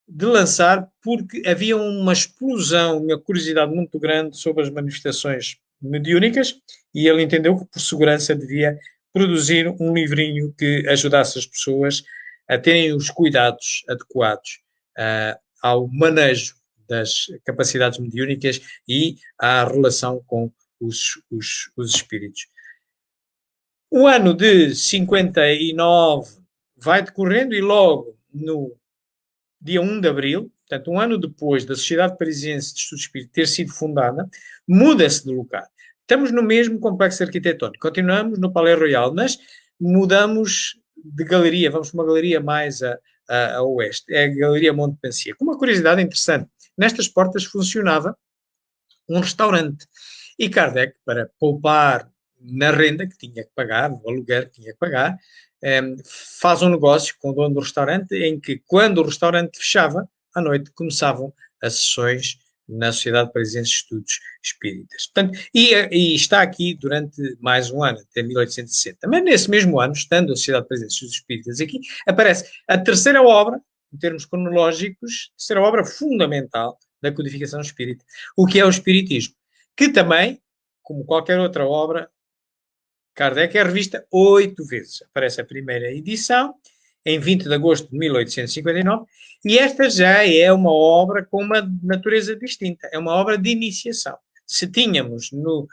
de lançar porque havia uma explosão, uma curiosidade muito grande sobre as manifestações mediúnicas, e ele entendeu que, por segurança, devia produzir um livrinho que ajudasse as pessoas a terem os cuidados adequados ao manejo das capacidades mediúnicas e à relação com os espíritos. O ano de 59 vai decorrendo e logo no dia 1 de abril, portanto, um ano depois da Sociedade Parisiense de Estudos Espíritas ter sido fundada, muda-se de lugar. Estamos no mesmo complexo arquitetónico, continuamos no Palais Royal, mas mudamos de galeria, vamos para uma galeria mais a oeste, é a Galeria Montpensier. Com uma curiosidade interessante, nestas portas funcionava um restaurante, e Kardec, para poupar na renda que tinha que pagar, no aluguer que tinha que pagar, faz um negócio com o dono do restaurante, em que, quando o restaurante fechava, à noite começavam as sessões na Sociedade Parisiense de Estudos Espíritas. Portanto, e está aqui durante mais um ano, até 1860. Mas nesse mesmo ano, estando a Sociedade Parisiense de Estudos Espíritas aqui, aparece a terceira obra, em termos cronológicos, a terceira obra fundamental da codificação espírita, o que é o Espiritismo, que também, como qualquer outra obra, Kardec é revista 8 vezes. Aparece a primeira edição, em 20 de agosto de 1859, e esta já é uma obra com uma natureza distinta. É uma obra de iniciação. Se tínhamos no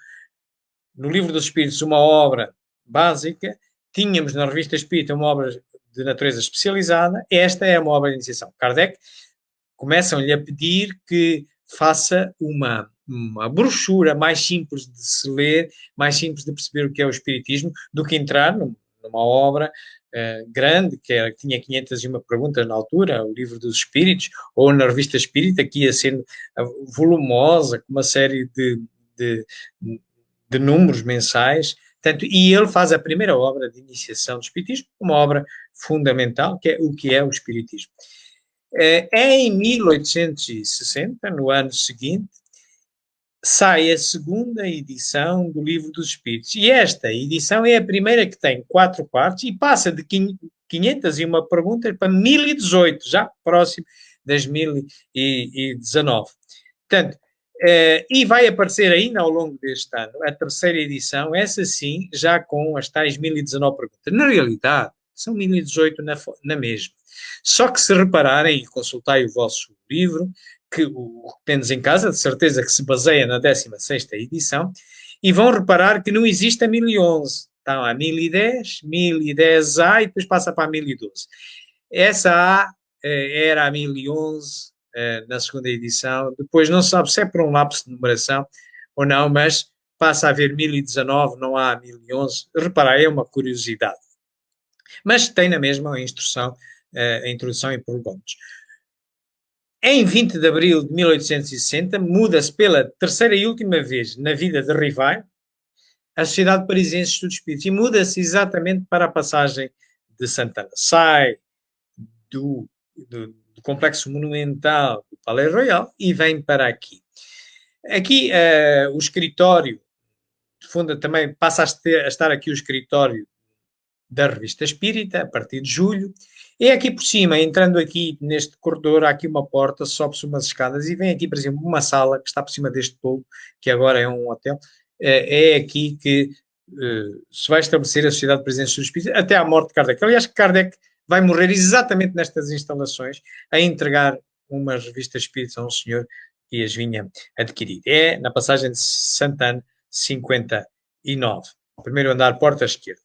Livro dos Espíritos uma obra básica, tínhamos na Revista Espírita uma obra de natureza especializada, esta é uma obra de iniciação. Kardec começam-lhe a pedir que faça uma brochura mais simples de se ler, mais simples de perceber o que é o Espiritismo, do que entrar numa obra grande, que tinha 501 perguntas na altura, o Livro dos Espíritos, ou na Revista Espírita, que ia sendo volumosa, com uma série de números mensais. Portanto, e ele faz a primeira obra de iniciação do Espiritismo, uma obra fundamental, que é o que é o Espiritismo. Em 1860, no ano seguinte, sai a segunda edição do Livro dos Espíritos. E esta edição é a primeira que tem 4 partes e passa de 501 perguntas para 1018, já próximo das 1019. Portanto, e vai aparecer ainda ao longo deste ano a terceira edição, essa sim, já com as tais 1019 perguntas. Na realidade, são 1018 na mesma. Só que se repararem e consultai o vosso livro, que o tendes em casa, de certeza que se baseia na 16ª edição, e vão reparar que não existe a 1011. Então, há 1010, 1010A e depois passa para a 1012. Essa A era a 1011 na segunda edição. Depois não se sabe se é por um lapso de numeração ou não, mas passa a haver 1019, não há 1011. Reparar, é uma curiosidade. Mas tem na mesma a instrução, a introdução em prolegómenos. Em 20 de abril de 1860, muda-se pela terceira e última vez na vida de Rivai a Sociedade Parisiense de Estudos Espíritas, e muda-se exatamente para a passagem de Santana. Sai do complexo monumental do Palais Royal e vem para aqui. Aqui o escritório, também passa a estar aqui o escritório da Revista Espírita, a partir de julho. É aqui por cima, entrando aqui neste corredor, há aqui uma porta, sobe-se umas escadas e vem aqui, por exemplo, uma sala que está por cima deste toldo, que agora é um hotel. É aqui que se vai estabelecer a Sociedade Parisiense dos Espíritos até à morte de Kardec. Aliás, Kardec vai morrer exatamente nestas instalações, a entregar umas revistas espíritas a um senhor que as vinha adquirir. É na passagem de Santana, 59. Primeiro andar, porta esquerda.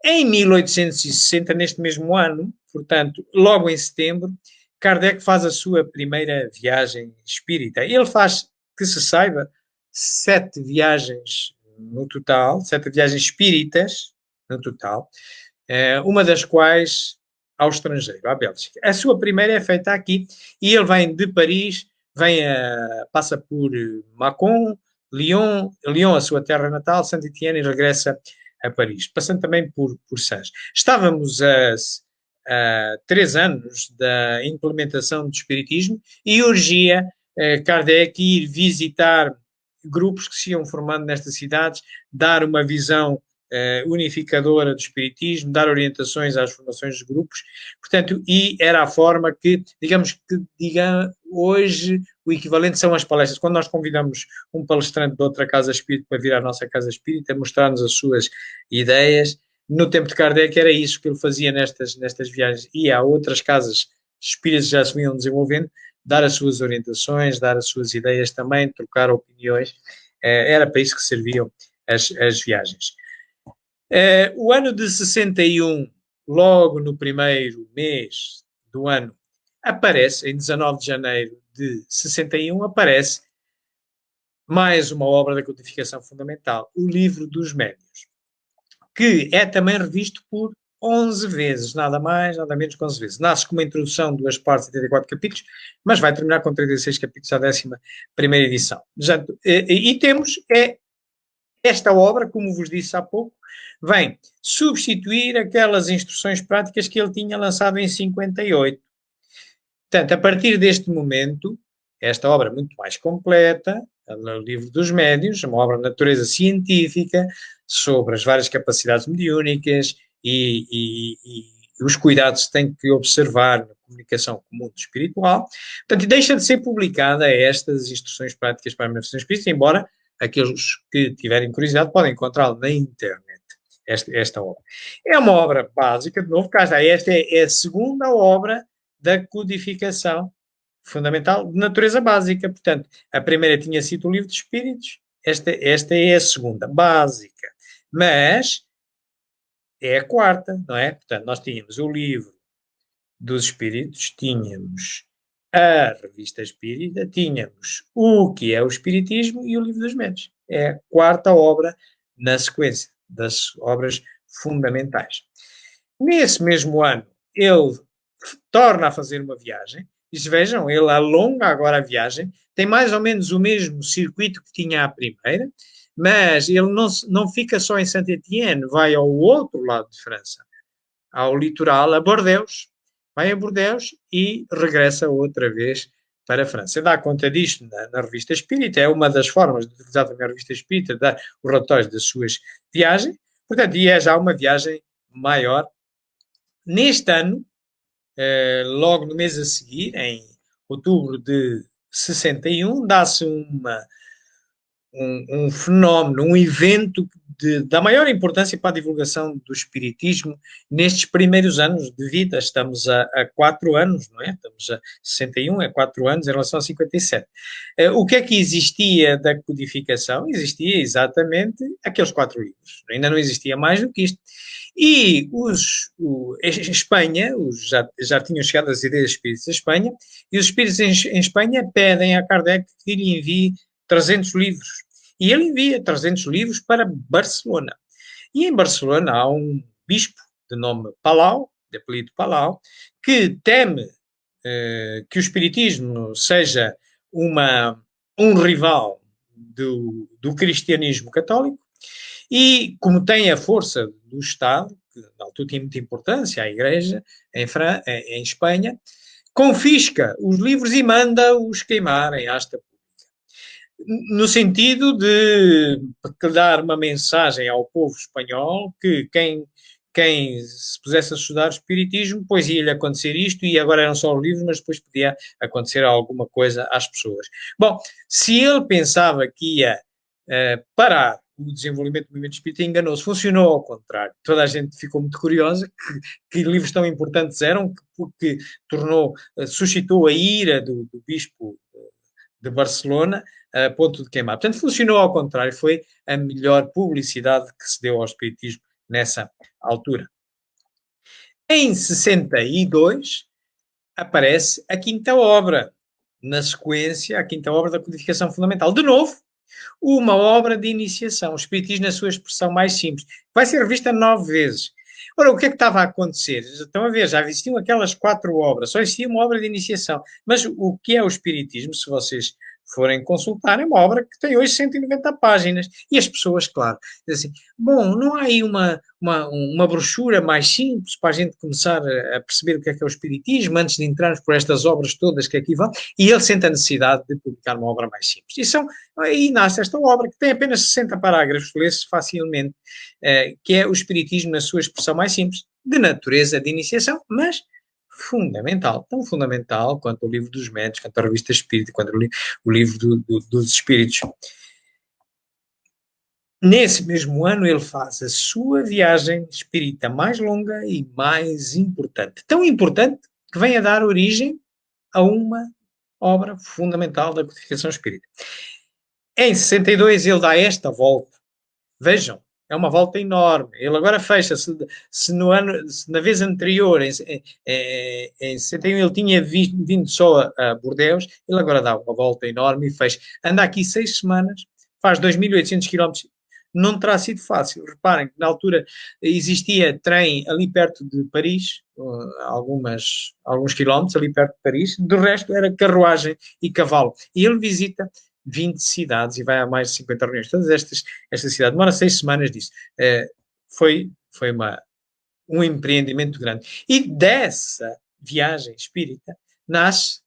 Em 1860, neste mesmo ano, portanto, logo em setembro, Kardec faz a sua primeira viagem espírita. Ele faz, que se saiba, 7 viagens no total, 7 viagens espíritas no total, uma das quais ao estrangeiro, à Bélgica. A sua primeira é feita aqui e ele vem de Paris, passa por Mâcon, Lyon, a sua terra natal, Saint-Étienne, e regressa a Paris, passando também por Sens. Estávamos a 3 anos da implementação do Espiritismo e urgia Kardec ir visitar grupos que se iam formando nestas cidades, dar uma visão unificadora do Espiritismo, dar orientações às formações dos grupos, portanto, e era a forma que, digamos, hoje o equivalente são as palestras. Quando nós convidamos um palestrante de outra casa espírita para vir à nossa casa espírita, mostrar-nos as suas ideias, no tempo de Kardec era isso que ele fazia nestas viagens, e há outras casas espíritas que já se vinham desenvolvendo, dar as suas orientações, dar as suas ideias também, trocar opiniões, era para isso que serviam as viagens. O ano de 61, logo no primeiro mês do ano, aparece, em 19 de janeiro de 61, aparece mais uma obra da codificação fundamental, o Livro dos Médiuns, que é também revisto por 11 vezes, nada mais, nada menos que 11 vezes. Nasce com uma introdução de 2 partes e 84 capítulos, mas vai terminar com 36 capítulos à 11ª edição. E temos esta obra, como vos disse há pouco, vem substituir aquelas instruções práticas que ele tinha lançado em 58. Portanto, a partir deste momento, esta obra muito mais completa, o Livro dos Médiuns, uma obra de natureza científica, sobre as várias capacidades mediúnicas e os cuidados que tem que observar na comunicação com o mundo espiritual. Portanto, deixa de ser publicada estas instruções práticas para a manifestação espírita, embora aqueles que tiverem curiosidade podem encontrá-la na internet, esta obra. É uma obra básica, de novo, cá está, esta é a segunda obra da codificação fundamental de natureza básica. Portanto, a primeira tinha sido o Livro dos Espíritos, esta é a segunda, básica. Mas é a quarta, não é? Portanto, nós tínhamos o Livro dos Espíritos, tínhamos a Revista Espírita, tínhamos o que é o Espiritismo e o Livro dos Médiuns. É a quarta obra na sequência das obras fundamentais. Nesse mesmo ano, ele torna a fazer uma viagem, e se vejam, ele alonga agora a viagem, tem mais ou menos o mesmo circuito que tinha a primeira, mas ele não fica só em Saint-Étienne, vai ao outro lado de França, ao litoral, a Bordeaux, vai a Bordeaux e regressa outra vez para a França. Dá conta disto na Revista Espírita, é uma das formas de utilizar também a Revista Espírita, dar os relatórios das suas viagens, portanto, e é já uma viagem maior. Neste ano, logo no mês a seguir, em outubro de 61, dá-se um fenómeno, um evento da maior importância para a divulgação do espiritismo nestes primeiros anos de vida. Estamos a 4 anos, não é? Estamos a 61, é 4 anos em relação a 57. O que é que existia da codificação? Existia exatamente aqueles 4 livros. Ainda não existia mais do que isto. E em Espanha, já tinham chegado as ideias espíritas em Espanha, e os espíritos em Espanha pedem a Kardec que lhe envie 300 livros. E ele envia 300 livros para Barcelona. E em Barcelona há um bispo de nome Palau, de apelido Palau, que teme que o espiritismo seja um rival do cristianismo católico, e como tem a força do Estado, que na altura tinha muita importância, a Igreja, em Espanha, confisca os livros e manda-os queimar em asta pública. No sentido de dar uma mensagem ao povo espanhol que quem se pusesse a estudar o espiritismo, pois ia-lhe acontecer isto, e agora eram só os livros, mas depois podia acontecer alguma coisa às pessoas. Bom, se ele pensava que ia parar o desenvolvimento do movimento espírita, enganou-se. Funcionou ao contrário. Toda a gente ficou muito curiosa que livros tão importantes eram, porque suscitou a ira do bispo de Barcelona, a ponto de queimar. Portanto, funcionou ao contrário. Foi a melhor publicidade que se deu ao espiritismo nessa altura. Em 62, aparece a quinta obra, na sequência, a quinta obra da codificação fundamental. De novo, uma obra de iniciação, o espiritismo na sua expressão mais simples. Vai ser revista 9 vezes. Ora, o que é que estava a acontecer? Estão a ver, já existiam aquelas 4 obras, só existia uma obra de iniciação. Mas o que é o espiritismo, se vocês forem consultar, é uma obra que tem hoje 190 páginas. E as pessoas, claro, dizem assim, bom, não há aí uma brochura mais simples para a gente começar a perceber o que é o espiritismo, antes de entrarmos por estas obras todas que aqui vão? E ele sente a necessidade de publicar uma obra mais simples. E nasce esta obra, que tem apenas 60 parágrafos, lê-se facilmente, que é o espiritismo na sua expressão mais simples, de natureza de iniciação, mas fundamental, tão fundamental quanto o livro dos médiuns, quanto a revista Espírita, quanto o livro dos espíritos. Nesse mesmo ano ele faz a sua viagem espírita mais longa e mais importante. Tão importante que vem a dar origem a uma obra fundamental da codificação espírita. Em 62 ele dá esta volta. Vejam, é uma volta enorme. Ele agora fecha-se. Se na vez anterior, em 61, ele tinha vindo só a Bordeus, ele agora dá uma volta enorme e fecha. Anda aqui 6 semanas, faz 2.800 km. Não terá sido fácil. Reparem que na altura existia trem ali perto de Paris, alguns quilómetros ali perto de Paris, do resto era carruagem e cavalo. E ele visita 20 cidades e vai a mais de 50 reuniões. Todas esta cidade demora 6 semanas disso. Foi um empreendimento grande. E dessa viagem espírita nasce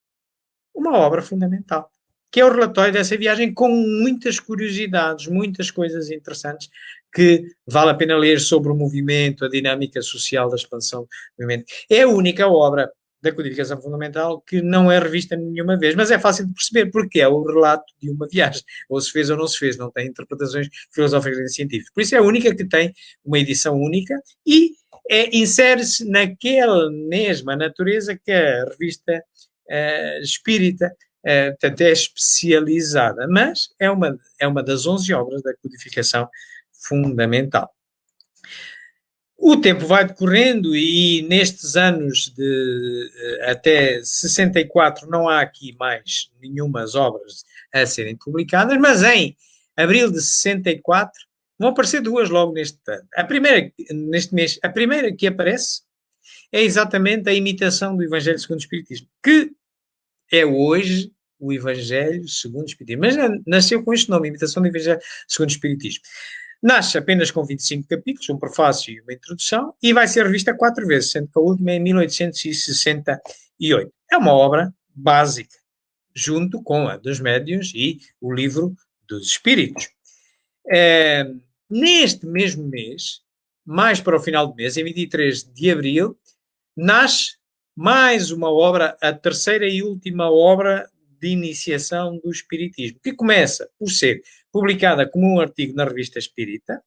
uma obra fundamental, que é o relatório dessa viagem, com muitas curiosidades, muitas coisas interessantes que vale a pena ler sobre o movimento, a dinâmica social da expansão do movimento. É a única obra da codificação fundamental que não é revista nenhuma vez, mas é fácil de perceber, porque é o relato de uma viagem, ou se fez ou não se fez, não tem interpretações filosóficas nem científicas. Por isso é a única que tem uma edição única e insere-se naquela mesma natureza que a revista espírita, portanto é especializada, mas é uma das 11 obras da codificação fundamental. O tempo vai decorrendo e nestes anos até 64 não há aqui mais nenhumas obras a serem publicadas, mas em abril de 64 vão aparecer 2 logo neste mês. A primeira que aparece é exatamente a imitação do Evangelho segundo o Espiritismo, que é hoje o Evangelho segundo o Espiritismo, mas nasceu com este nome, imitação do Evangelho segundo o Espiritismo. Nasce apenas com 25 capítulos, um prefácio e uma introdução, e vai ser revista 4 vezes, sendo que a última é em 1868. É uma obra básica, junto com a dos médiuns e o livro dos espíritos. Neste mesmo mês, mais para o final do mês, em 23 de abril, nasce mais uma obra, a terceira e última obra de iniciação do Espiritismo, que começa por ser publicada como um artigo na Revista Espírita.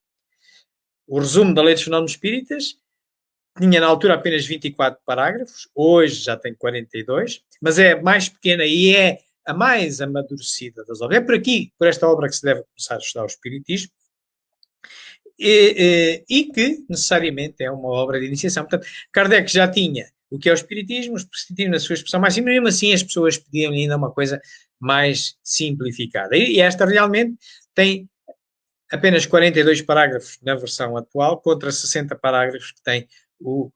O resumo da Lei dos Fenómenos Espíritas tinha na altura apenas 24 parágrafos, hoje já tem 42, mas é mais pequena e é a mais amadurecida das obras. É por aqui, por esta obra, que se deve começar a estudar o Espiritismo, e que necessariamente é uma obra de iniciação. Portanto, Kardec já tinha o que é o Espiritismo, o Espiritismo na sua expressão mais simples, mesmo assim as pessoas pediam ainda uma coisa mais simplificada. E esta realmente tem apenas 42 parágrafos na versão atual, contra 60 parágrafos que tem o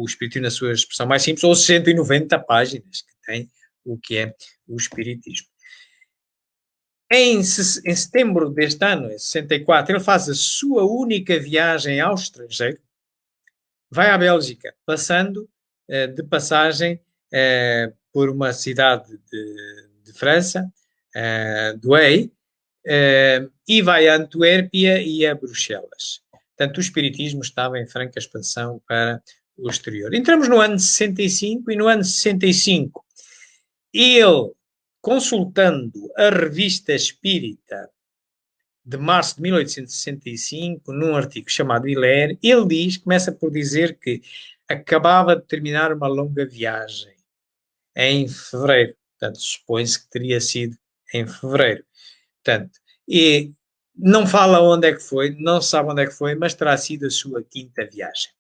Espiritismo na sua expressão mais simples, ou 190 páginas que tem o que é o Espiritismo. Em setembro deste ano, em 64, ele faz a sua única viagem ao estrangeiro, vai à Bélgica, passando de passagem por uma cidade de França, Douai, e vai a Antuérpia e a Bruxelas. Portanto, o Espiritismo estava em franca expansão para o exterior. Entramos no ano 65, e no ano 65 ele, consultando a Revista Espírita de março de 1865, num artigo chamado Hilaire, ele começa por dizer que acabava de terminar uma longa viagem em fevereiro. Portanto, supõe-se que teria sido em fevereiro. Portanto, e não fala onde é que foi, não se sabe onde é que foi, mas terá sido a sua quinta viagem.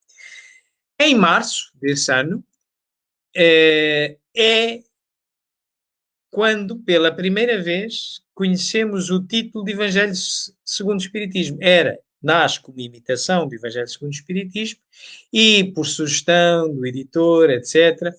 Em março desse ano, é quando, pela primeira vez, conhecemos o título de Evangelho segundo o Espiritismo. Nasce como imitação do Evangelho segundo o Espiritismo e, por sugestão do editor, etc.,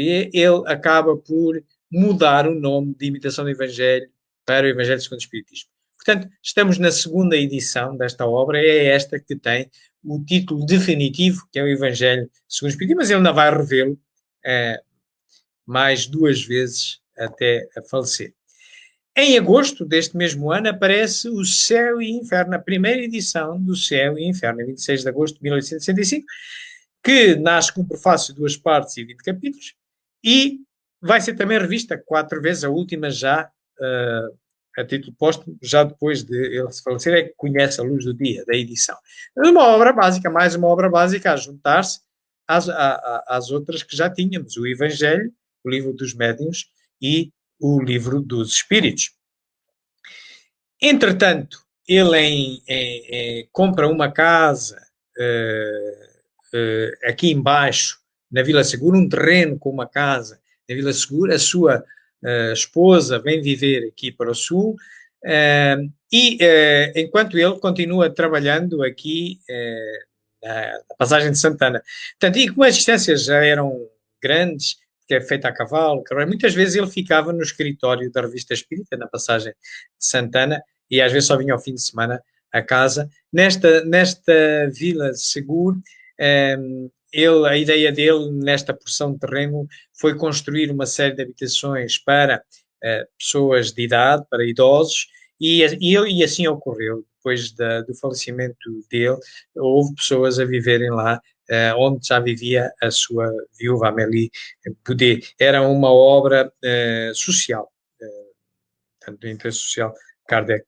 ele acaba por mudar o nome de imitação do Evangelho para o Evangelho segundo o Espiritismo. Portanto, estamos na segunda edição desta obra, é esta que tem o título definitivo, que é o Evangelho segundo o Espiritismo, mas ele ainda vai revê-lo mais 2 vezes até a falecer. Em agosto deste mesmo ano aparece o Céu e Inferno, a primeira edição do Céu e Inferno, em 26 de agosto de 1865, que nasce com um prefácio de 2 partes e 20 capítulos, e vai ser também revista 4 vezes, a última já a título póstumo, já depois de ele se falecer, é que conhece a luz do dia da edição. Uma obra básica, mais uma obra básica a juntar-se às outras que já tínhamos, o Evangelho, o livro dos médiuns e o livro dos espíritos. Entretanto, ele compra uma casa aqui embaixo, na Vila Segura, um terreno com uma casa na Vila Segura. A sua esposa vem viver aqui para o sul, enquanto ele continua trabalhando aqui na Passagem de Santana. Portanto, e como as distâncias já eram grandes, que é feita a cavalo, muitas vezes ele ficava no escritório da Revista Espírita, na Passagem de Santana, e às vezes só vinha ao fim de semana a casa. Nesta Vila Segura, a ideia dele, nesta porção de terreno, foi construir uma série de habitações para pessoas de idade, para idosos, e assim ocorreu. Depois do falecimento dele, houve pessoas a viverem lá, onde já vivia a sua viúva, Amélie Boudet. Era uma obra social, tanto de interesse social, Kardec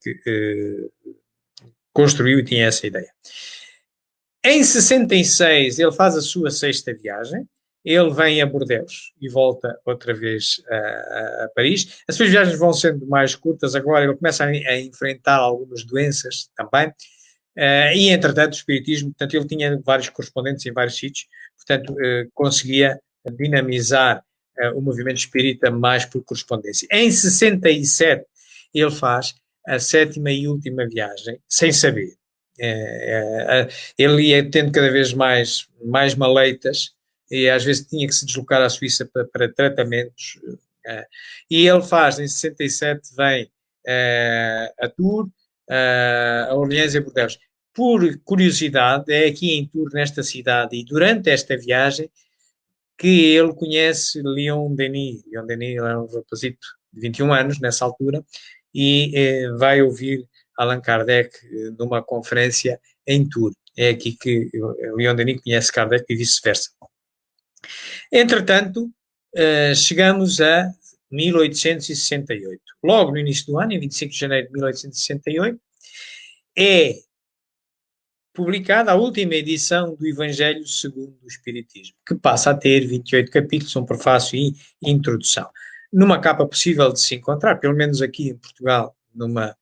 construiu e tinha essa ideia. Em 66, ele faz a sua 6ª viagem. Ele vem a Bordeaux e volta outra vez a Paris. As suas viagens vão sendo mais curtas. Agora ele começa a enfrentar algumas doenças também. E, entretanto, o Espiritismo, portanto, ele tinha vários correspondentes em vários sítios, portanto, conseguia dinamizar o movimento espírita mais por correspondência. Em 67, ele faz a 7ª e última viagem, sem saber. Ele ia tendo cada vez mais maleitas, e às vezes tinha que se deslocar à Suíça para tratamentos. E ele faz, em 67, vem a Tours, a Orleans e a Bordeaux. Por curiosidade, é aqui em Tours, nesta cidade, e durante esta viagem, que ele conhece Leon Denis. Leon Denis era um rapazito de 21 anos, nessa altura, e vai ouvir Allan Kardec numa conferência em Tours. É aqui que Leon Denis conhece Kardec e vice-versa. Entretanto, chegamos a 1868. Logo no início do ano, em 25 de janeiro de 1868, é publicada a última edição do Evangelho segundo o Espiritismo, que passa a ter 28 capítulos, um prefácio e introdução. Numa capa possível de se encontrar, pelo menos aqui em Portugal, numa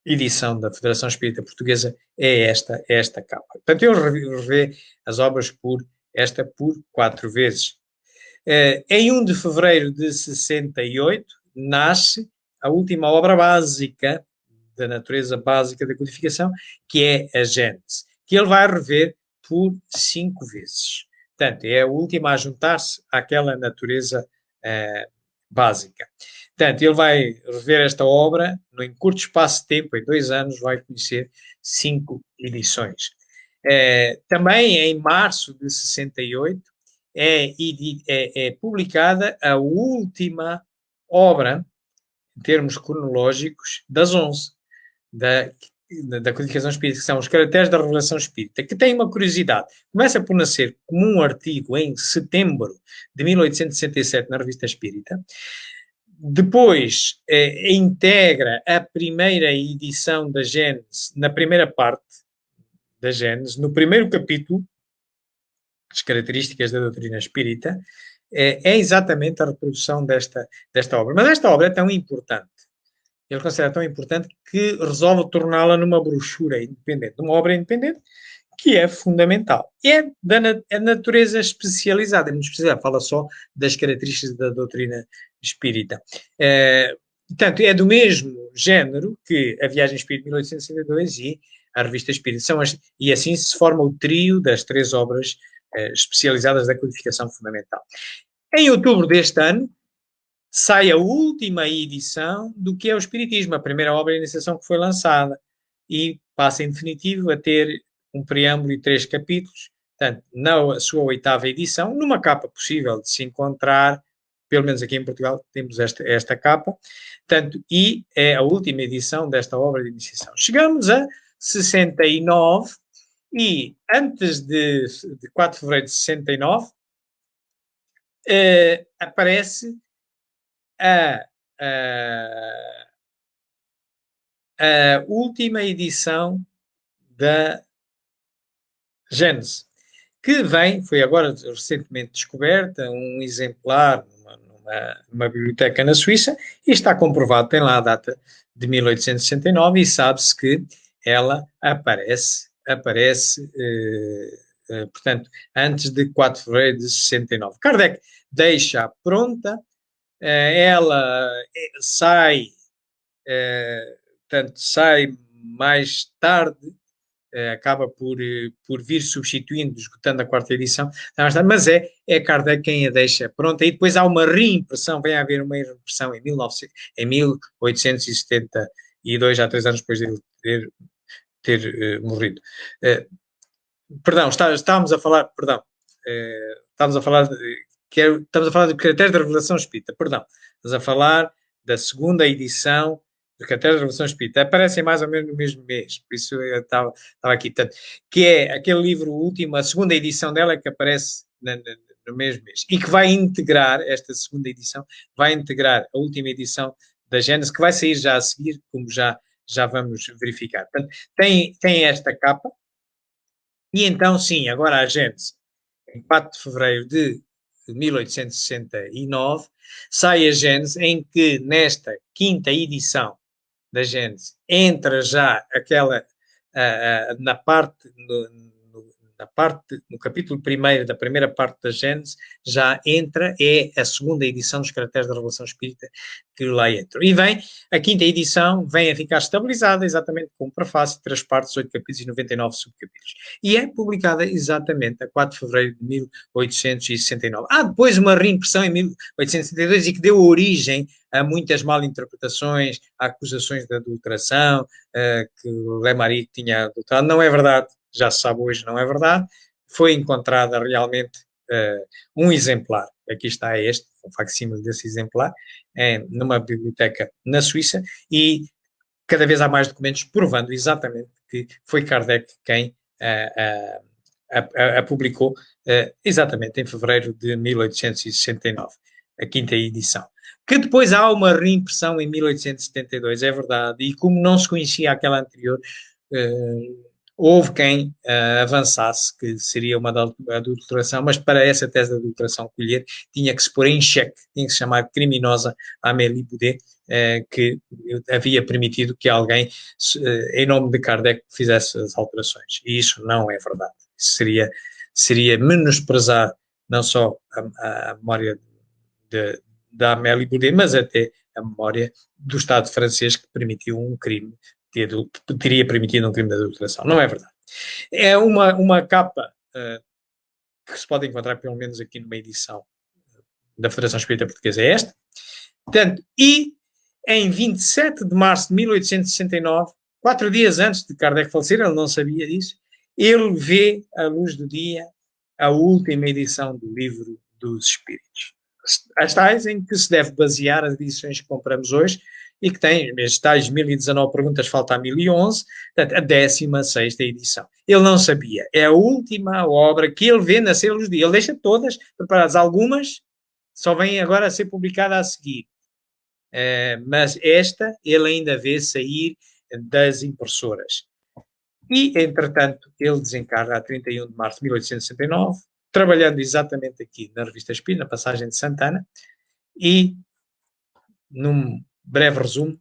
edição da Federação Espírita Portuguesa, é esta capa. Portanto, eu revi as obras por 4 vezes. Em 1 de fevereiro de 68, nasce a última obra básica, da natureza básica da codificação, que é a Gênese, que ele vai rever por 5 vezes. Portanto, é a última a juntar-se àquela natureza básica. Portanto, ele vai rever esta obra, em curto espaço de tempo, em 2 anos, vai conhecer 5 edições. Também em março de 68 é publicada a última obra, em termos cronológicos, das 11 da codificação espírita, que são os caracteres da revelação espírita, que tem uma curiosidade. Começa por nascer como um artigo em setembro de 1867 na Revista Espírita. Depois integra a primeira edição da Gênese, na primeira parte da Gênese, no primeiro capítulo, as características da doutrina espírita, é exatamente a reprodução desta obra. Mas esta obra é tão importante, ele considera tão importante, que resolve torná-la numa brochura independente, numa obra independente, que é fundamental. É da natureza especializada, é muito especializada, fala só das características da doutrina espírita. Portanto, é do mesmo género que a Viagem Espírita de 1862 e a Revista Espírita. E assim se forma o trio das 3 obras especializadas da codificação fundamental. Em outubro deste ano, sai a última edição do que é o Espiritismo, a primeira obra de iniciação que foi lançada, e passa em definitivo a ter um preâmbulo e 3 capítulos, portanto, na sua 8ª edição, numa capa possível de se encontrar, pelo menos aqui em Portugal temos esta capa, portanto, e é a última edição desta obra de iniciação. Chegamos a 69, e antes de 4 de fevereiro de 69, aparece a última edição da Gênese, que foi agora recentemente descoberta, um exemplar numa biblioteca na Suíça, e está comprovado, tem lá a data de 1869, e sabe-se que ela aparece, portanto, antes de 4 de fevereiro de 69. Kardec deixa pronta, ela sai mais tarde, acaba por vir substituindo, esgotando a 4ª edição, mas é Kardec quem a deixa pronta, e depois há uma reimpressão, vem a haver uma reimpressão em 1872, já 3 anos depois de ele ter morrido. Perdão, estávamos a falar de caracteres da revelação espírita, perdão, estamos a falar da 2ª edição dos caracteres da revelação espírita, aparecem mais ou menos no mesmo mês, por isso eu estava aqui, portanto, que é aquele livro último, a 2ª edição dela, que aparece no mesmo mês, e que vai integrar, esta 2ª edição, vai integrar a última edição da Gênese, que vai sair já a seguir, como já vamos verificar. Portanto, tem esta capa, e então, sim, agora a Gênese, em 4 de fevereiro de 1869, sai a Gênese, em que nesta 5ª edição da Gênese entra já aquela, no capítulo 1º da primeira parte da Gênese, já entra, é a 2ª edição dos caracteres da revelação espírita que lá entra. E a 5ª edição vem a ficar estabilizada exatamente com um prefácio, 3 partes, 8 capítulos e 99 subcapítulos. E é publicada exatamente a 4 de fevereiro de 1869. Há depois uma reimpressão em 1872 e que deu origem a muitas malinterpretações, a acusações de adulteração, que Leymaric tinha adulterado. Não é verdade. Já se sabe hoje, não é verdade. Foi encontrada realmente um exemplar, aqui está este, um facsímile desse exemplar, numa biblioteca na Suíça, e cada vez há mais documentos provando exatamente que foi Kardec quem a publicou exatamente em fevereiro de 1869, a quinta edição. Que depois há uma reimpressão em 1872, é verdade, e como não se conhecia aquela anterior, houve quem avançasse que seria uma adulteração, mas para essa tese de adulteração colher tinha que se pôr em xeque, tinha que se chamar criminosa a Amélie Boudet, que havia permitido que alguém, em nome de Kardec, fizesse as alterações. E isso não é verdade. Isso seria menosprezar não só a memória da Amélie Boudet, mas até a memória do Estado francês que permitiu um crime, teria permitido um crime de adulteração. Não é verdade. É uma capa que se pode encontrar pelo menos aqui numa edição da Federação Espírita Portuguesa, é esta. Portanto, e em 27 de março de 1869, 4 dias antes de Kardec falecer, ele não sabia disso, ele vê à luz do dia a última edição do Livro dos Espíritos. As tais em que se deve basear as edições que compramos hoje e que tem as tais 1019 perguntas, falta a 1011, portanto, a 16ª edição. Ele não sabia. É a última obra que ele vê nascer à luz do dia. Ele deixa todas preparadas. Algumas só vêm agora a ser publicadas a seguir. Mas esta ele ainda vê sair das impressoras. E, entretanto, ele desencarna a 31 de março de 1869, trabalhando exatamente aqui na Revista Espírita, na passagem de Santana, e, num breve resumo,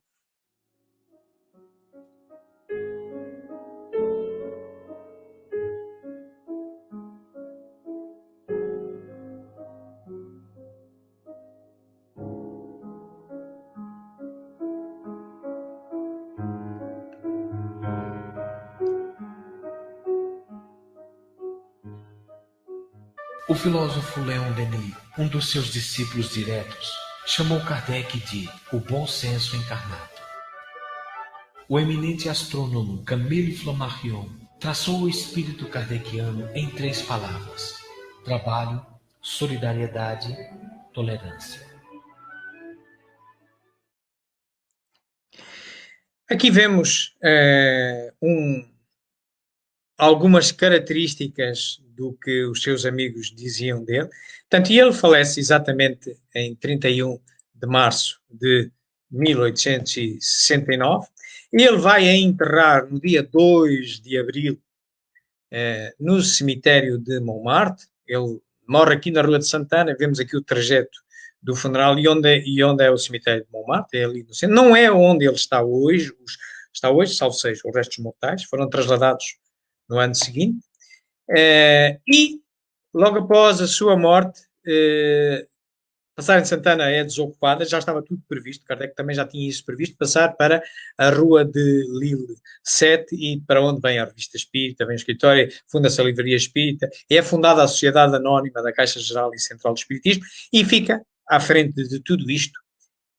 O filósofo Leon Denis, um dos seus discípulos diretos, chamou Kardec de o bom senso encarnado. O eminente astrônomo Camille Flammarion traçou o espírito kardeciano em 3 palavras: trabalho, solidariedade, tolerância. aqui vemos algumas características do que os seus amigos diziam dele. Portanto, ele falece exatamente em 31 de março de 1869. Ele vai a enterrar no dia 2 de abril no cemitério de Montmartre. Ele morre aqui na Rua de Santana. Vemos aqui o trajeto do funeral e onde é o cemitério de Montmartre. É ali no centro. Não é onde ele está hoje. Salvo seja, os restos mortais foram trasladados no ano seguinte. E logo após a sua morte, passagem de Santana é desocupada, já estava tudo previsto, Kardec também já tinha isso previsto, passar para a Rua de Lille 7, e para onde vem a Revista Espírita, vem o escritório, funda-se a Livraria Espírita, é fundada a Sociedade Anónima da Caixa Geral e Central do Espiritismo, e fica à frente de tudo isto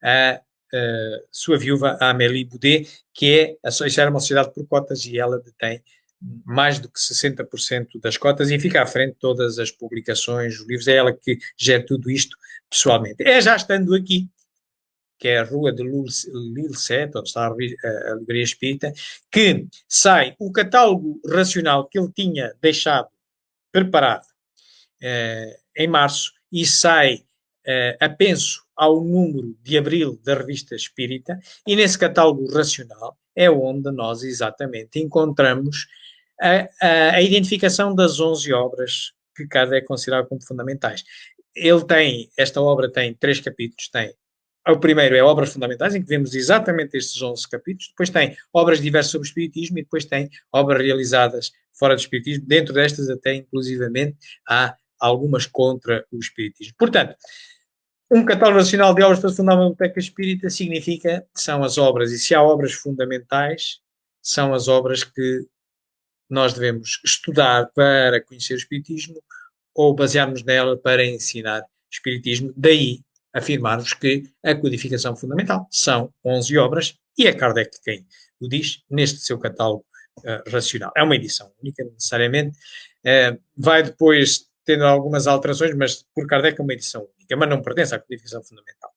a sua viúva, a Amélie Boudet, que era uma sociedade por cotas, e ela detém mais do que 60% das cotas e fica à frente de todas as publicações, os livros, é ela que gera tudo isto pessoalmente. É já estando aqui, que é a Rua de Lille 7, onde está a Livraria Espírita, que sai o catálogo racional que ele tinha deixado preparado em março, e sai apenso ao número de abril da Revista Espírita, e nesse catálogo racional é onde nós exatamente encontramos a identificação das 11 obras que Kardec considerava como fundamentais. Esta obra tem 3 capítulos. O primeiro é Obras Fundamentais, em que vemos exatamente estes 11 capítulos. Depois tem obras diversas sobre o Espiritismo, e depois tem obras realizadas fora do Espiritismo. Dentro destas, até inclusivamente, há algumas contra o Espiritismo. Portanto, um catálogo nacional de obras para fundar uma biblioteca espírita significa que são as obras, e se há obras fundamentais, são as obras que nós devemos estudar para conhecer o Espiritismo, ou basearmos nela para ensinar o Espiritismo. Daí afirmarmos que a codificação fundamental são 11 obras, e é Kardec quem o diz neste seu catálogo racional. É uma edição única, necessariamente. Vai depois tendo algumas alterações, mas por Kardec é uma edição única, mas não pertence à codificação fundamental.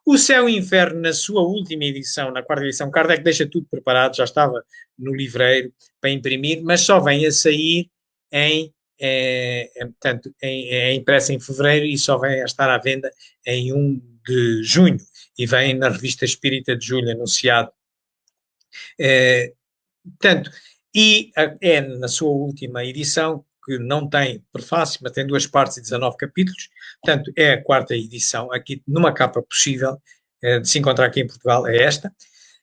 O Céu e o Inferno, na sua última edição, na quarta edição, Kardec deixa tudo preparado, já estava no livreiro para imprimir, mas só vem a sair portanto, é impressa em fevereiro e só vem a estar à venda em 1 de junho, e vem na Revista Espírita de julho anunciado. Portanto, e é na sua última edição, que não tem prefácio, mas tem 2 partes e 19 capítulos, portanto é a quarta edição, aqui numa capa possível de se encontrar aqui em Portugal, é esta.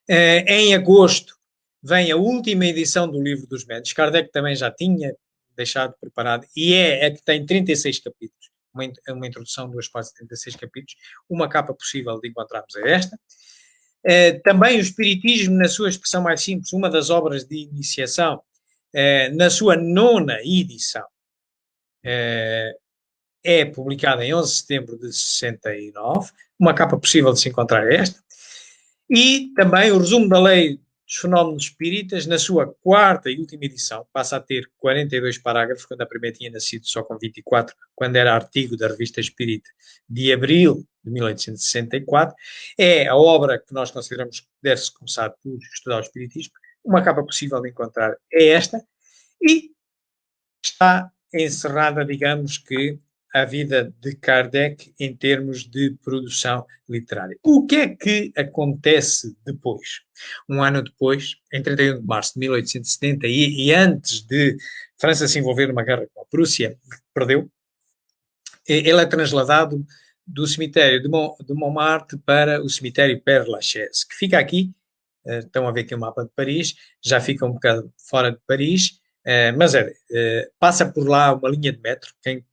Em agosto vem a última edição do Livro dos Médiuns, Kardec também já tinha deixado preparado, e é a que tem 36 capítulos, uma introdução, 2 partes de 36 capítulos, uma capa possível de encontrarmos é esta. Também o Espiritismo, na sua expressão mais simples, uma das obras de iniciação, na sua 9ª edição, é publicada em 11 de setembro de 69, uma capa possível de se encontrar é esta. E também o resumo da Lei dos Fenómenos Espíritas, na sua 4ª e última edição, passa a ter 42 parágrafos, quando a primeira tinha nascido só com 24, quando era artigo da Revista Espírita de abril de 1864. É a obra que nós consideramos que deve-se começar por estudar o Espiritismo. Uma capa possível de encontrar é esta, e está encerrada, digamos que, a vida de Kardec em termos de produção literária. O que é que acontece depois? Um ano depois, em 31 de março de 1870, e antes de França se envolver numa guerra com a Prússia, que perdeu, ele é trasladado do cemitério de Montmartre para o cemitério Père Lachaise, que fica aqui, estão a ver aqui o mapa de Paris, já fica um bocado fora de Paris, mas passa por lá uma linha de metro. Quem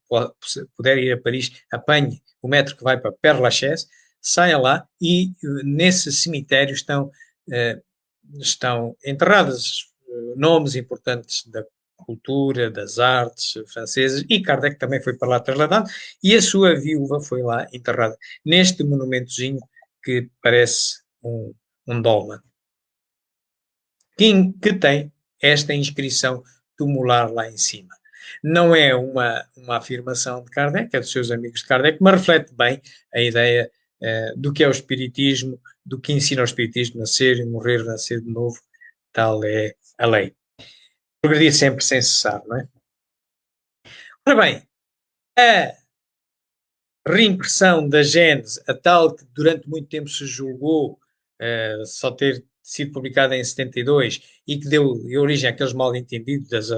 puder ir a Paris, apanhe o metro que vai para Père Lachaise, saia lá, e nesse cemitério estão enterrados nomes importantes da cultura, das artes francesas, e Kardec também foi para lá trasladado, e a sua viúva foi lá enterrada neste monumentozinho que parece um dolmen, que tem esta inscrição tumular lá em cima. Não é uma afirmação de Kardec, é dos seus amigos de Kardec, mas reflete bem a ideia do que é o Espiritismo, do que ensina o Espiritismo: nascer e morrer, nascer de novo, tal é a lei. Progredir sempre sem cessar, não é? Ora bem, a reimpressão da Gênese, a tal que durante muito tempo se julgou só ter sido publicada em 72 e que deu origem àqueles mal-entendidos das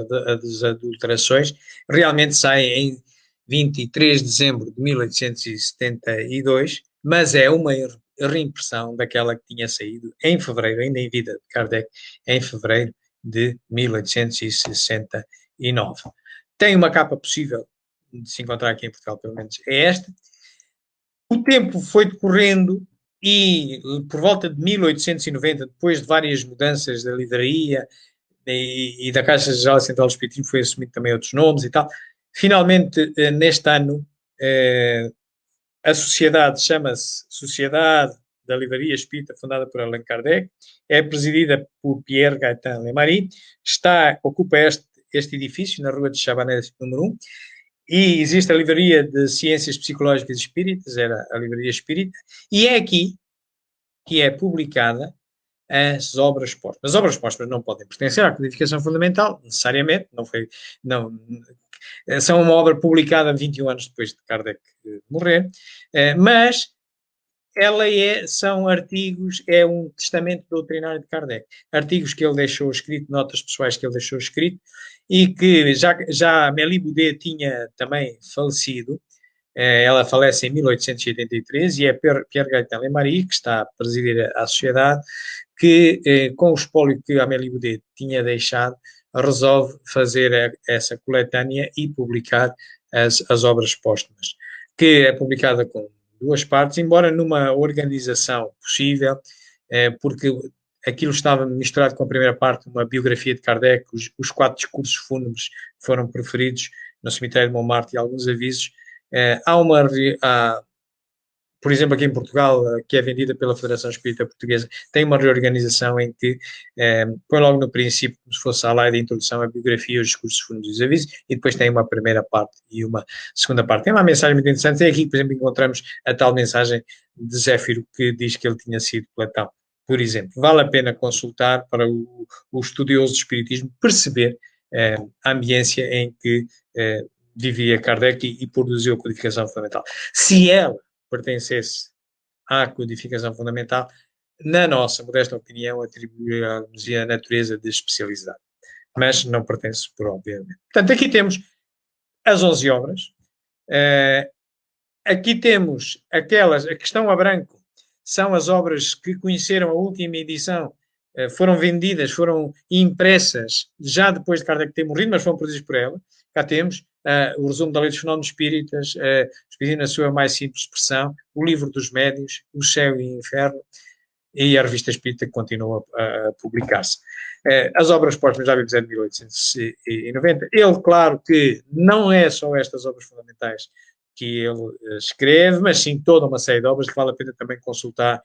adulterações, realmente sai em 23 de dezembro de 1872, mas é uma reimpressão daquela que tinha saído em fevereiro, ainda em vida de Kardec, em fevereiro de 1869. Tem uma capa possível de se encontrar aqui em Portugal, pelo menos é esta. O tempo foi decorrendo e, por volta de 1890, depois de várias mudanças da livraria e da Caixa Geral Central do Espiritismo, foi assumido também outros nomes e tal, finalmente, neste ano, a sociedade chama-se Sociedade da Livraria Espírita, fundada por Allan Kardec, é presidida por Pierre Gaëtan Lemarie, ocupa este edifício na Rua de Chabanés, número 1, e existe a Livraria de Ciências Psicológicas Espíritas, era a Livraria Espírita, e é aqui que é publicada as obras póstumas. As obras póstumas não podem pertencer à codificação fundamental, necessariamente, são uma obra publicada 21 anos depois de Kardec morrer, mas ela são artigos, é um testamento doutrinário de Kardec, artigos que ele deixou escrito, notas pessoais que ele deixou escrito, e que já Amélie Boudet tinha também falecido. Ela falece em 1883 e é Pierre Gaëtan Lemarie, que está a presidir a sociedade, que com o espólio que Amélie Boudet tinha deixado, resolve fazer essa coletânea e publicar as obras póstumas, que é publicada com 2 partes, embora numa organização possível, porque aquilo estava misturado com a primeira parte, uma biografia de Kardec, os 4 discursos fúnebres foram preferidos no cemitério de Montmartre e alguns avisos. por exemplo, aqui em Portugal, que é vendida pela Federação Espírita Portuguesa, tem uma reorganização em que põe logo no princípio, como se fosse a lei de introdução, a biografia, os discursos, fundos e os avisos, e depois tem uma primeira parte e uma segunda parte. Tem uma mensagem muito interessante. É aqui, por exemplo, encontramos a tal mensagem de Zéfiro, que diz que ele tinha sido Platão, por exemplo. Vale a pena consultar para o estudioso do Espiritismo perceber a ambiência em que vivia Kardec e produziu a codificação fundamental. Se ela pertencesse à codificação fundamental, na nossa modesta opinião, atribuímos a natureza de especialidade. Mas não pertence, por obviamente. Portanto, aqui temos as 11 obras. Aqui temos aquelas, a que estão a branco, são as obras que conheceram a última edição, foram vendidas, foram impressas já depois de Kardec ter morrido, mas foram produzidas por ela. Cá temos o resumo da Lei dos Fenómenos Espíritas, Espiritismo na sua mais simples expressão, o Livro dos Médiuns, o Céu e o Inferno, e a Revista Espírita que continua a publicar-se. As obras póstumas já vimos é de 1890. Ele, claro que não é só estas obras fundamentais que ele escreve, mas sim toda uma série de obras que vale a pena também consultar.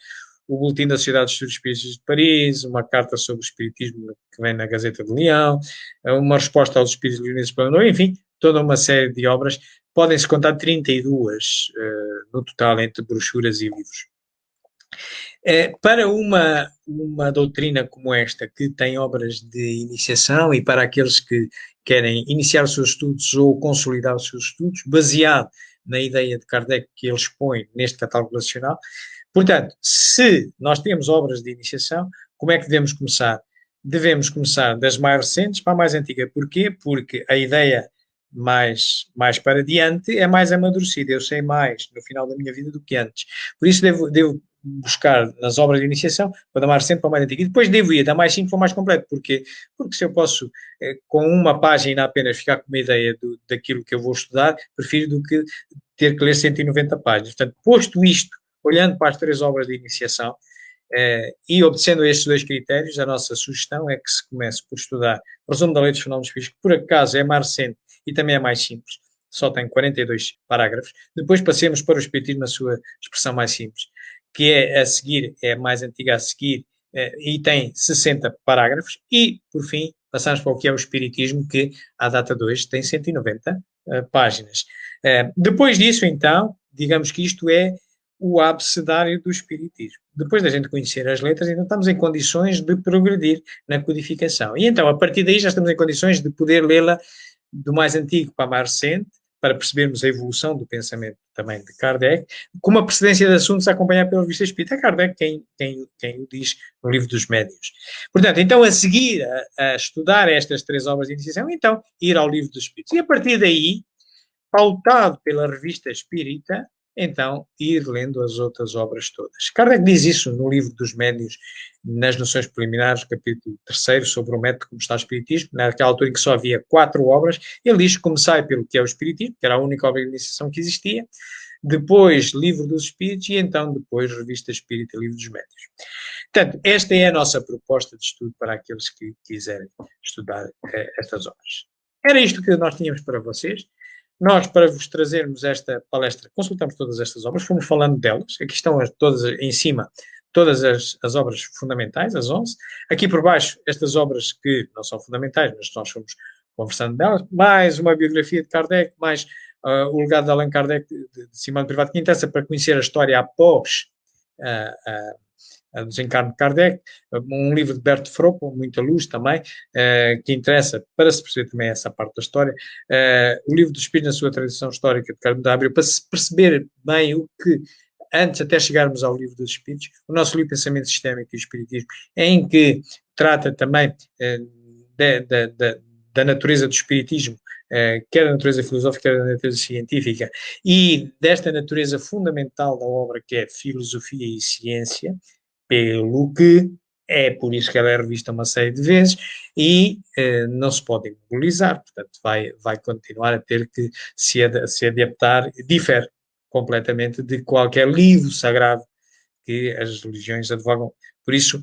O Boletim da Sociedade dos Estudos Espíritas de Paris, uma carta sobre o Espiritismo que vem na Gazeta de Leão, uma resposta aos Espíritos Leoninos pela Noite, enfim, toda uma série de obras. Podem-se contar 32 no total entre brochuras e livros. Para uma doutrina como esta, que tem obras de iniciação, e para aqueles que querem iniciar os seus estudos ou consolidar os seus estudos, baseado na ideia de Kardec que ele expõe neste catálogo relacional. Portanto, se nós temos obras de iniciação, como é que devemos começar? Devemos começar das mais recentes para a mais antiga. Porquê? Porque a ideia mais para diante é mais amadurecida. Eu sei mais no final da minha vida do que antes. Por isso devo buscar nas obras de iniciação para da mais recente para a mais antiga. E depois devo ir da mais simples para a mais completa. Porquê? Porque se eu posso, com uma página apenas, ficar com uma ideia daquilo que eu vou estudar, prefiro do que ter que ler 190 páginas. Portanto, posto isto, olhando para as 3 obras de iniciação e obedecendo a estes 2 critérios, a nossa sugestão é que se comece por estudar o resumo da Lei dos Fenómenos Físicos, que por acaso é mais recente e também é mais simples, só tem 42 parágrafos. Depois passemos para o Espiritismo na sua expressão mais simples, que é a seguir, é a mais antiga a seguir, e tem 60 parágrafos. E, por fim, passamos para o que é o Espiritismo, que, à data de hoje, tem 190 páginas. Depois disso, então, digamos que isto é o abecedário do Espiritismo. Depois da gente conhecer as letras, então estamos em condições de progredir na codificação. E então, a partir daí, já estamos em condições de poder lê-la do mais antigo para o mais recente, para percebermos a evolução do pensamento também de Kardec, com uma precedência de assuntos a acompanhar pela Revista Espírita. É Kardec quem o diz no Livro dos Médiuns. Portanto, então, a seguir a estudar estas 3 obras de iniciação, então, ir ao Livro dos Espíritos. E a partir daí, pautado pela Revista Espírita, então, ir lendo as outras obras todas. Kardec diz isso no Livro dos Médiuns, nas Noções Preliminares, capítulo 3, sobre o método como está o Espiritismo, naquela altura em que só havia 4 obras. Ele diz que comecei pelo que é o Espiritismo, que era a única obra de iniciação que existia, depois Livro dos Espíritos e então depois Revista Espírita e Livro dos Médiuns. Portanto, esta é a nossa proposta de estudo para aqueles que quiserem estudar estas obras. Era isto que nós tínhamos para vocês. Nós, para vos trazermos esta palestra, consultamos todas estas obras, fomos falando delas. Aqui estão todas em cima, todas as obras fundamentais, as 11. Aqui por baixo, estas obras que não são fundamentais, mas nós fomos conversando delas. Mais uma biografia de Kardec, mais o legado de Allan Kardec, de Simão de Privado, que interessa para conhecer a história após a desencarne de Kardec, um livro de Bert Froh, com muita luz também, que interessa para se perceber também essa parte da história, o livro do Espírito na sua tradição histórica de Carmo de Abreu, para se perceber bem o que, antes até chegarmos ao livro dos Espíritos, o nosso livro Pensamento Sistémico e Espiritismo, em que trata também da natureza do Espiritismo, quer da natureza filosófica, quer da natureza científica, e desta natureza fundamental da obra, que é filosofia e ciência, pelo que é por isso que ela é revista uma série de vezes e não se pode imobilizar, portanto vai continuar a ter que se adaptar, difere completamente de qualquer livro sagrado que as religiões advogam. Por isso,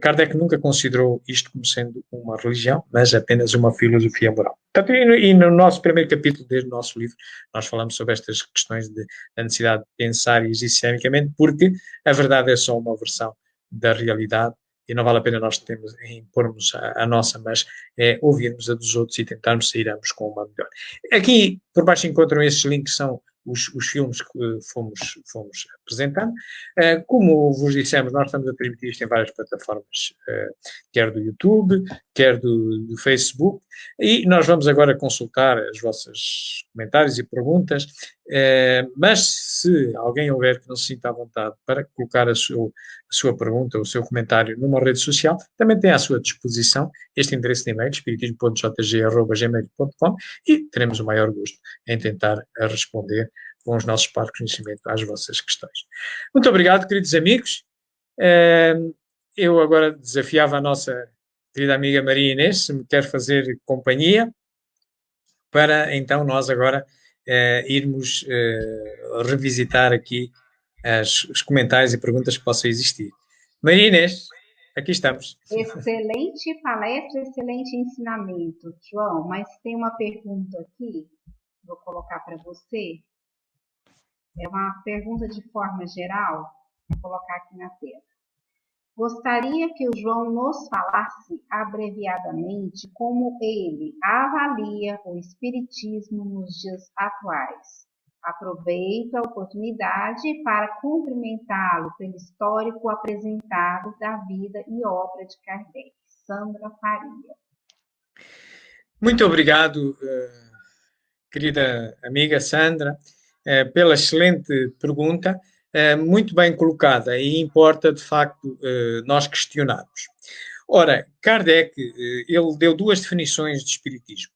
Kardec nunca considerou isto como sendo uma religião, mas apenas uma filosofia moral. Portanto, e no nosso primeiro capítulo deste nosso livro, nós falamos sobre estas questões da necessidade de pensar e agir sistemicamente, porque a verdade é só uma versão da realidade e não vale a pena nós impormos a nossa, mas é ouvirmos a dos outros e tentarmos sair ambos com uma melhor. Aqui, por baixo, encontram esses links, são os filmes que fomos apresentando. Como vos dissemos, nós estamos a transmitir isto em várias plataformas, quer do YouTube, quer do Facebook, e nós vamos agora consultar os vossos comentários e perguntas, mas se alguém houver que não se sinta à vontade para colocar a sua pergunta, o seu comentário numa rede social, também tem à sua disposição este endereço de e-mail, espiritismo.jg@gmail.com, e teremos o maior gosto em tentar responder com os nossos pares de conhecimento às vossas questões. Muito obrigado, queridos amigos. Eu agora desafiava a nossa querida amiga Maria Inês, se me quer fazer companhia, para então nós agora irmos revisitar aqui os comentários e perguntas que possam existir. Maria Inês, aqui estamos. Excelente palestra, excelente ensinamento, João, mas tem uma pergunta aqui, vou colocar para você. É uma pergunta de forma geral, vou colocar aqui na tela. Gostaria que o João nos falasse abreviadamente como ele avalia o espiritismo nos dias atuais. Aproveito a oportunidade para cumprimentá-lo pelo histórico apresentado da vida e obra de Kardec. Sandra Faria. Muito obrigado, querida amiga Sandra, pela excelente pergunta, muito bem colocada, e importa, de facto, nós questionarmos. Ora, Kardec, ele deu duas definições de espiritismo.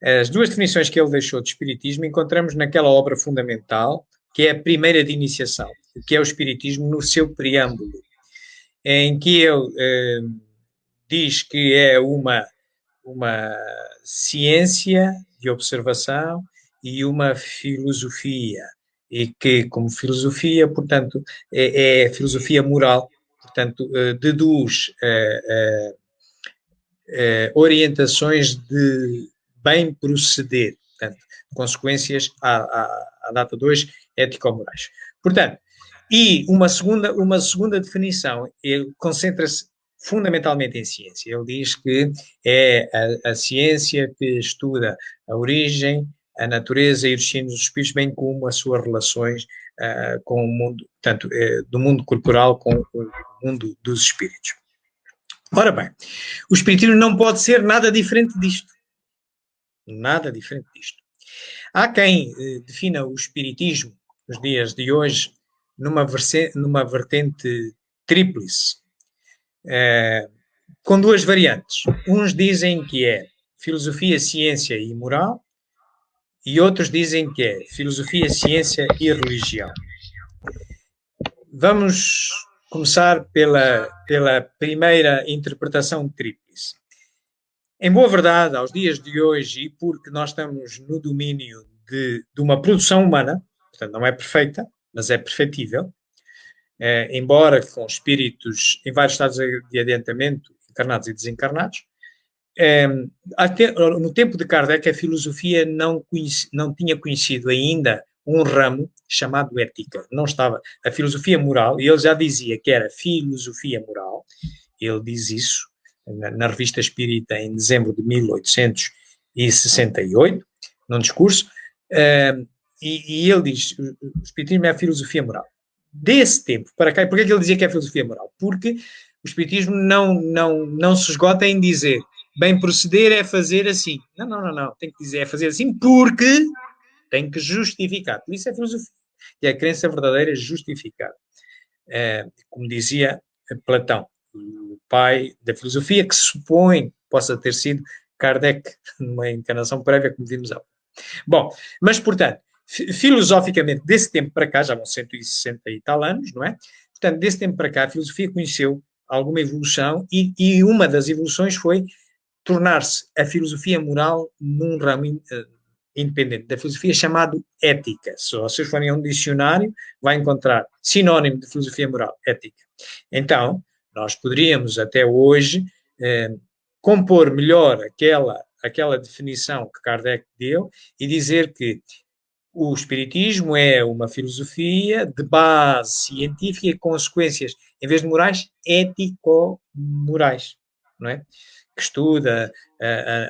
As duas definições que ele deixou de espiritismo encontramos naquela obra fundamental, que é a primeira de iniciação, que é o espiritismo no seu preâmbulo, em que ele diz que é uma ciência de observação e uma filosofia, e que, como filosofia, portanto, é filosofia moral, portanto, deduz orientações de bem proceder, portanto, consequências à data de hoje, ético-morais. Portanto, e uma segunda definição, ele concentra-se fundamentalmente em ciência. Ele diz que é a ciência que estuda a origem, a natureza e os destinos dos espíritos, bem como as suas relações com o mundo, portanto, do mundo corporal com o mundo dos espíritos. Ora bem, o espiritismo não pode ser nada diferente disto. Nada diferente disto. Há quem defina o espiritismo, nos dias de hoje, numa vertente tríplice, com duas variantes. Uns dizem que é filosofia, ciência e moral, e outros dizem que é filosofia, ciência e religião. Vamos começar pela primeira interpretação tríplice. Em boa verdade, aos dias de hoje, e porque nós estamos no domínio de uma produção humana, portanto não é perfeita, mas é perfeitível, embora com espíritos em vários estados de adiantamento, encarnados e desencarnados, no tempo de Kardec a filosofia não tinha conhecido ainda um ramo chamado ética. Não estava a filosofia moral, e ele já dizia que era filosofia moral, ele diz isso na Revista Espírita em dezembro de 1868, num discurso, e ele diz, o espiritismo é a filosofia moral. Desse tempo para cá, porque é que ele dizia que é a filosofia moral? Porque o espiritismo não se esgota em dizer bem proceder é fazer assim. Não. Tem que dizer é fazer assim porque tem que justificar. Por isso é filosofia. E a crença verdadeira é justificar. Como dizia Platão, o pai da filosofia, que se supõe possa ter sido Kardec, numa encarnação prévia, como vimos há pouco. Bom, mas, portanto, filosoficamente, desse tempo para cá, já vão 160 e tal anos, não é? Portanto, desse tempo para cá, a filosofia conheceu alguma evolução e uma das evoluções foi tornar-se a filosofia moral num ramo independente da filosofia chamado ética. Se vocês forem a um dicionário, vai encontrar sinónimo de filosofia moral, ética. Então, Nós poderíamos até hoje compor melhor aquela definição que Kardec deu e dizer que o Espiritismo é uma filosofia de base científica e consequências, em vez de morais, ético-morais, não é? Que estuda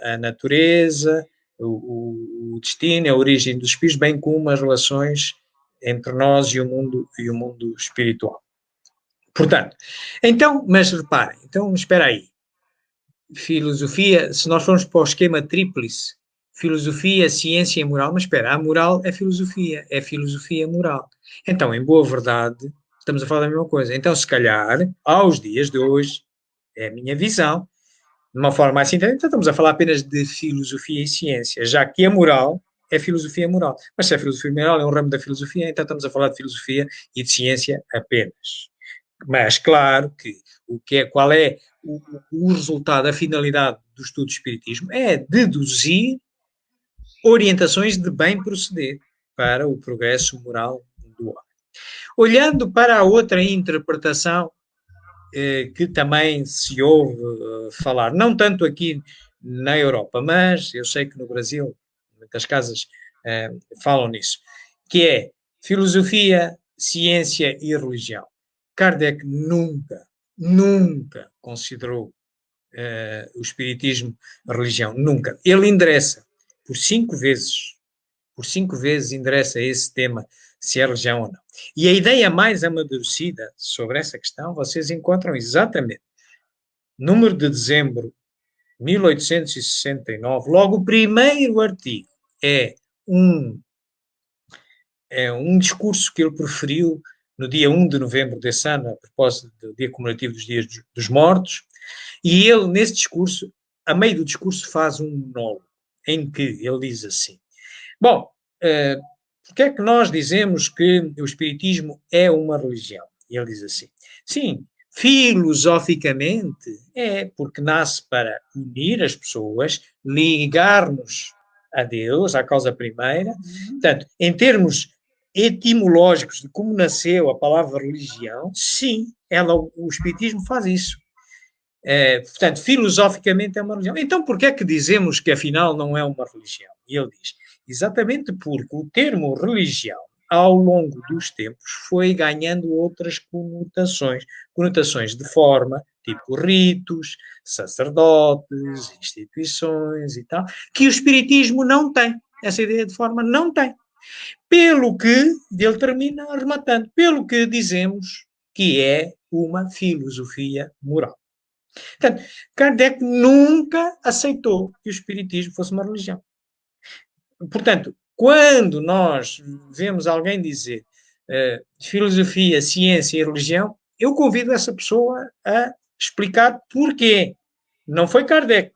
a natureza, o destino, a origem dos espíritos, bem como as relações entre nós e o mundo espiritual. Portanto, então, mas reparem, então espera aí, filosofia, se nós formos para o esquema tríplice, filosofia, ciência e moral, mas espera, a moral é filosofia moral. Então, em boa verdade, estamos a falar da mesma coisa. Então, se calhar, aos dias de hoje, é a minha visão, de uma forma mais sintética, então estamos a falar apenas de filosofia e ciência, já que a moral é filosofia moral. Mas se a filosofia moral é um ramo da filosofia, então estamos a falar de filosofia e de ciência apenas. Mas, claro que qual é o resultado, a finalidade do estudo do espiritismo é deduzir orientações de bem proceder para o progresso moral do homem. Olhando para a outra interpretação que também se ouve falar, não tanto aqui na Europa, mas eu sei que no Brasil muitas casas falam nisso, que é filosofia, ciência e religião. Kardec nunca considerou o espiritismo religião, nunca. Ele endereça por 5 vezes endereça esse tema, se é religião ou não. E a ideia mais amadurecida sobre essa questão, vocês encontram exatamente, número de dezembro de 1869, logo o primeiro artigo é um discurso que ele proferiu no dia 1 de novembro desse ano, a propósito do dia comemorativo dos Dias dos Mortos, e ele, nesse discurso, a meio do discurso, faz um monólogo, em que ele diz assim, bom, porque é que nós dizemos que o espiritismo é uma religião? E ele diz assim, sim, filosoficamente é porque nasce para unir as pessoas, ligar-nos a Deus, à causa primeira. Portanto, em termos etimológicos de como nasceu a palavra religião, sim, o espiritismo faz isso. Portanto, filosoficamente é uma religião. Então, por que é que dizemos que afinal não é uma religião? E ele diz, exatamente porque o termo religião, ao longo dos tempos, foi ganhando outras conotações de forma, tipo ritos, sacerdotes, instituições e tal, que o espiritismo não tem. Essa ideia de forma não tem. Pelo que, ele termina arrematando, pelo que dizemos que é uma filosofia moral. Portanto, Kardec nunca aceitou que o espiritismo fosse uma religião. Portanto, quando nós vemos alguém dizer filosofia, ciência e religião, eu convido essa pessoa a explicar porquê. Não foi Kardec.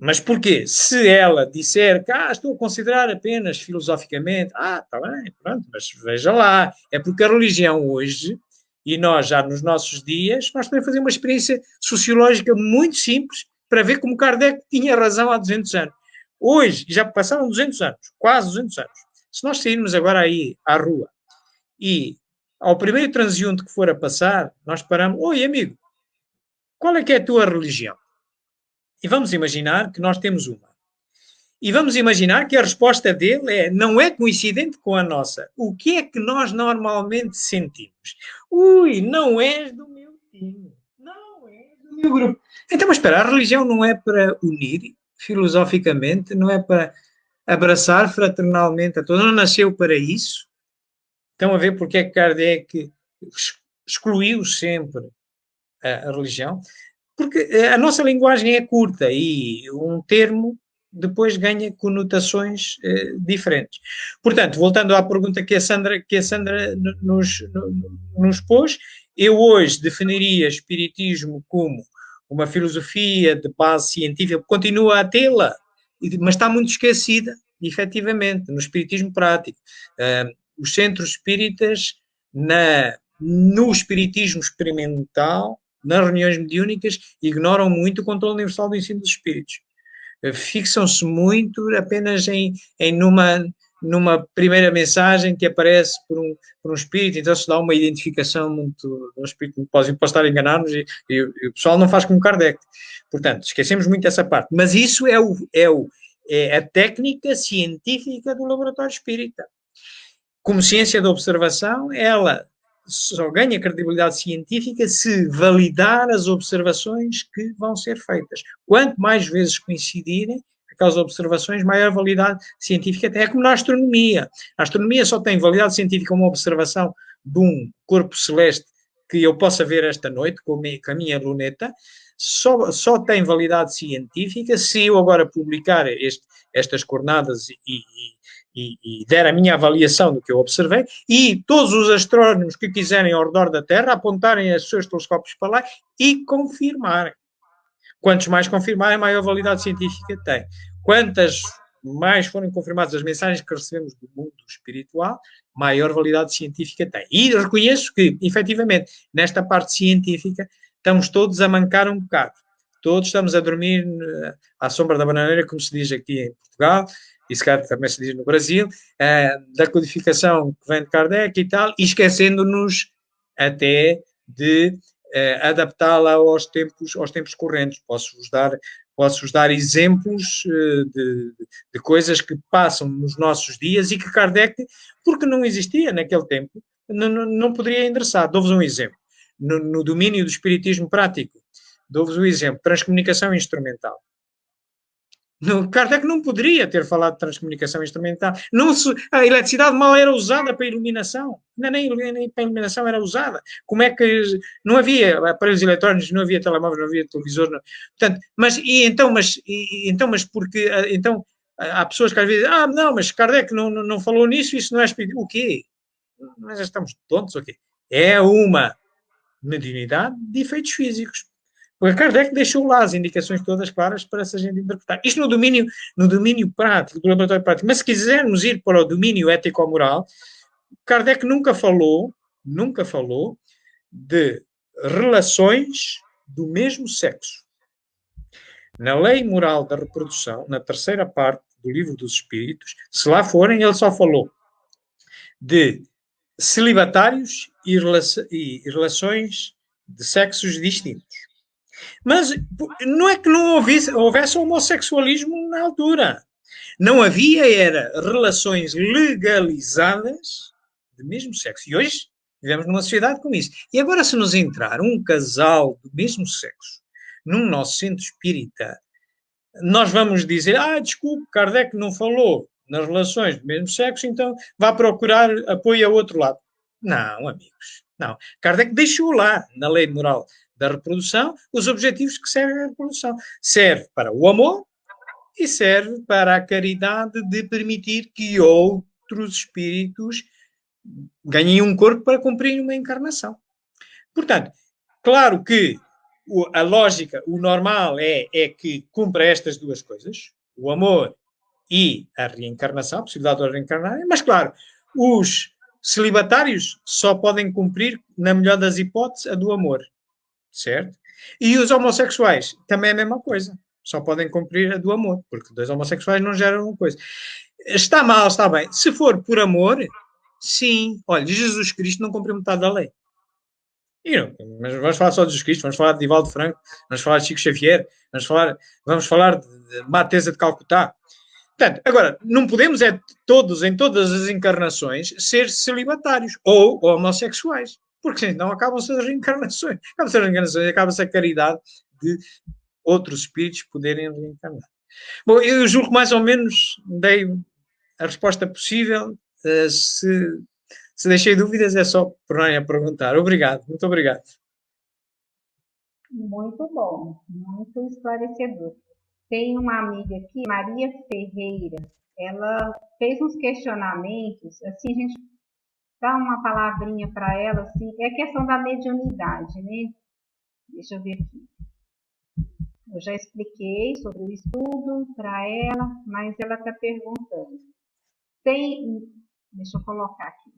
Mas porquê? Se ela disser que estou a considerar apenas filosoficamente, está bem, pronto, mas veja lá, é porque a religião hoje, e nós já nos nossos dias, nós podemos fazer uma experiência sociológica muito simples para ver como Kardec tinha razão há 200 anos. Hoje, já passaram 200 anos, quase 200 anos. Se nós sairmos agora aí à rua e ao primeiro transeunte que for a passar, nós paramos, oi amigo, qual é que é a tua religião? E vamos imaginar que nós temos uma. E vamos imaginar que a resposta dele não é coincidente com a nossa. O que é que nós normalmente sentimos? Ui, não és do meu time. Não és do meu grupo. Então, mas espera, a religião não é para unir filosoficamente, não é para abraçar fraternalmente a todos. Não nasceu para isso. Estão a ver porque é que Kardec excluiu sempre a religião? Porque a nossa linguagem é curta e um termo depois ganha conotações diferentes. Portanto, voltando à pergunta que a Sandra nos pôs, eu hoje definiria espiritismo como uma filosofia de base científica, continua a tê-la, mas está muito esquecida, efetivamente, no espiritismo prático. Os centros espíritas, no espiritismo experimental, nas reuniões mediúnicas, ignoram muito o controle universal do ensino dos espíritos. Fixam-se muito apenas numa primeira mensagem que aparece por um espírito, então se dá uma identificação muito do espírito. Posso estar a enganar-nos e o pessoal não faz como Kardec. Portanto, esquecemos muito essa parte. Mas isso é a técnica científica do laboratório espírita. Como ciência da observação, ela só ganha credibilidade científica se validar as observações que vão ser feitas. Quanto mais vezes coincidirem aquelas observações, maior validade científica tem. É como na astronomia. A astronomia só tem validade científica uma observação de um corpo celeste que eu possa ver esta noite com a minha luneta. Só tem validade científica se eu agora publicar estas coordenadas e der a minha avaliação do que eu observei, e todos os astrónomos que quiserem ao redor da Terra apontarem os seus telescópios para lá e confirmarem. Quantos mais confirmarem, maior validade científica tem. Quantas mais forem confirmadas as mensagens que recebemos do mundo espiritual, maior validade científica tem. E reconheço que, efetivamente, nesta parte científica, estamos todos a mancar um bocado. Todos estamos a dormir à sombra da bananeira, como se diz aqui em Portugal, e se calhar também se diz no Brasil, da codificação que vem de Kardec e tal, e esquecendo-nos até de adaptá-la aos tempos correntes. Posso-vos dar exemplos de coisas que passam nos nossos dias e que Kardec, porque não existia naquele tempo, não poderia endereçar. Dou-vos um exemplo. No domínio do espiritismo prático, dou-vos um exemplo. Transcomunicação instrumental. Kardec não poderia ter falado de transcomunicação instrumental. A eletricidade mal era usada para iluminação. Nem para iluminação era usada. Como é que... Não havia aparelhos eletrónicos, não havia telemóveis, não havia televisores. Não. Portanto, mas porque... Então, há pessoas que às vezes... não, mas Kardec não falou nisso, isso não é espírito. O quê? Nós estamos tontos, o quê? É uma mediunidade de efeitos físicos. Porque Kardec deixou lá as indicações todas claras para essa gente interpretar. Isto no domínio prático, do laboratório prático. Mas se quisermos ir para o domínio ético-moral, Kardec nunca falou de relações do mesmo sexo. Na lei moral da reprodução, na terceira parte do Livro dos Espíritos, se lá forem, ele só falou de celibatários e relações de sexos distintos. Mas não é que não houvesse homossexualismo na altura. Não havia, era relações legalizadas do mesmo sexo. E hoje vivemos numa sociedade com isso. E agora, se nos entrar um casal do mesmo sexo num nosso centro espírita, nós vamos dizer, desculpe, Kardec não falou nas relações do mesmo sexo, então vá procurar apoio ao outro lado. Não, amigos, não. Kardec deixou lá, na lei moral da reprodução, os objetivos que servem à reprodução. Serve para o amor e serve para a caridade de permitir que outros espíritos ganhem um corpo para cumprir uma encarnação. Portanto, claro que a lógica, o normal é que cumpra estas duas coisas, o amor e a reencarnação, a possibilidade de reencarnar, mas claro, os celibatários só podem cumprir, na melhor das hipóteses, a do amor. Certo? E os homossexuais também é a mesma coisa. Só podem cumprir a do amor, porque dois homossexuais não geram uma coisa. Está mal, está bem. Se for por amor, sim. Olha, Jesus Cristo não cumpriu metade da lei. Mas vamos falar só de Jesus Cristo, vamos falar de Divaldo Franco, vamos falar de Chico Xavier, vamos falar de Matesa de Calcutá. Portanto, agora, não podemos em todas as encarnações, ser celibatários ou homossexuais. Porque senão acabam-se as reencarnações. Acaba-se a caridade de outros espíritos poderem reencarnar. Bom, eu julgo que mais ou menos dei a resposta possível. Se deixei dúvidas, é só tornarem a perguntar. Obrigado, muito obrigado. Muito bom, muito esclarecedor. Tem uma amiga aqui, Maria Ferreira, ela fez uns questionamentos, assim, a gente dá uma palavrinha para ela, assim, é questão da mediunidade, né? Deixa eu ver aqui. Eu já expliquei sobre o estudo para ela, mas ela está perguntando. Deixa eu colocar aqui.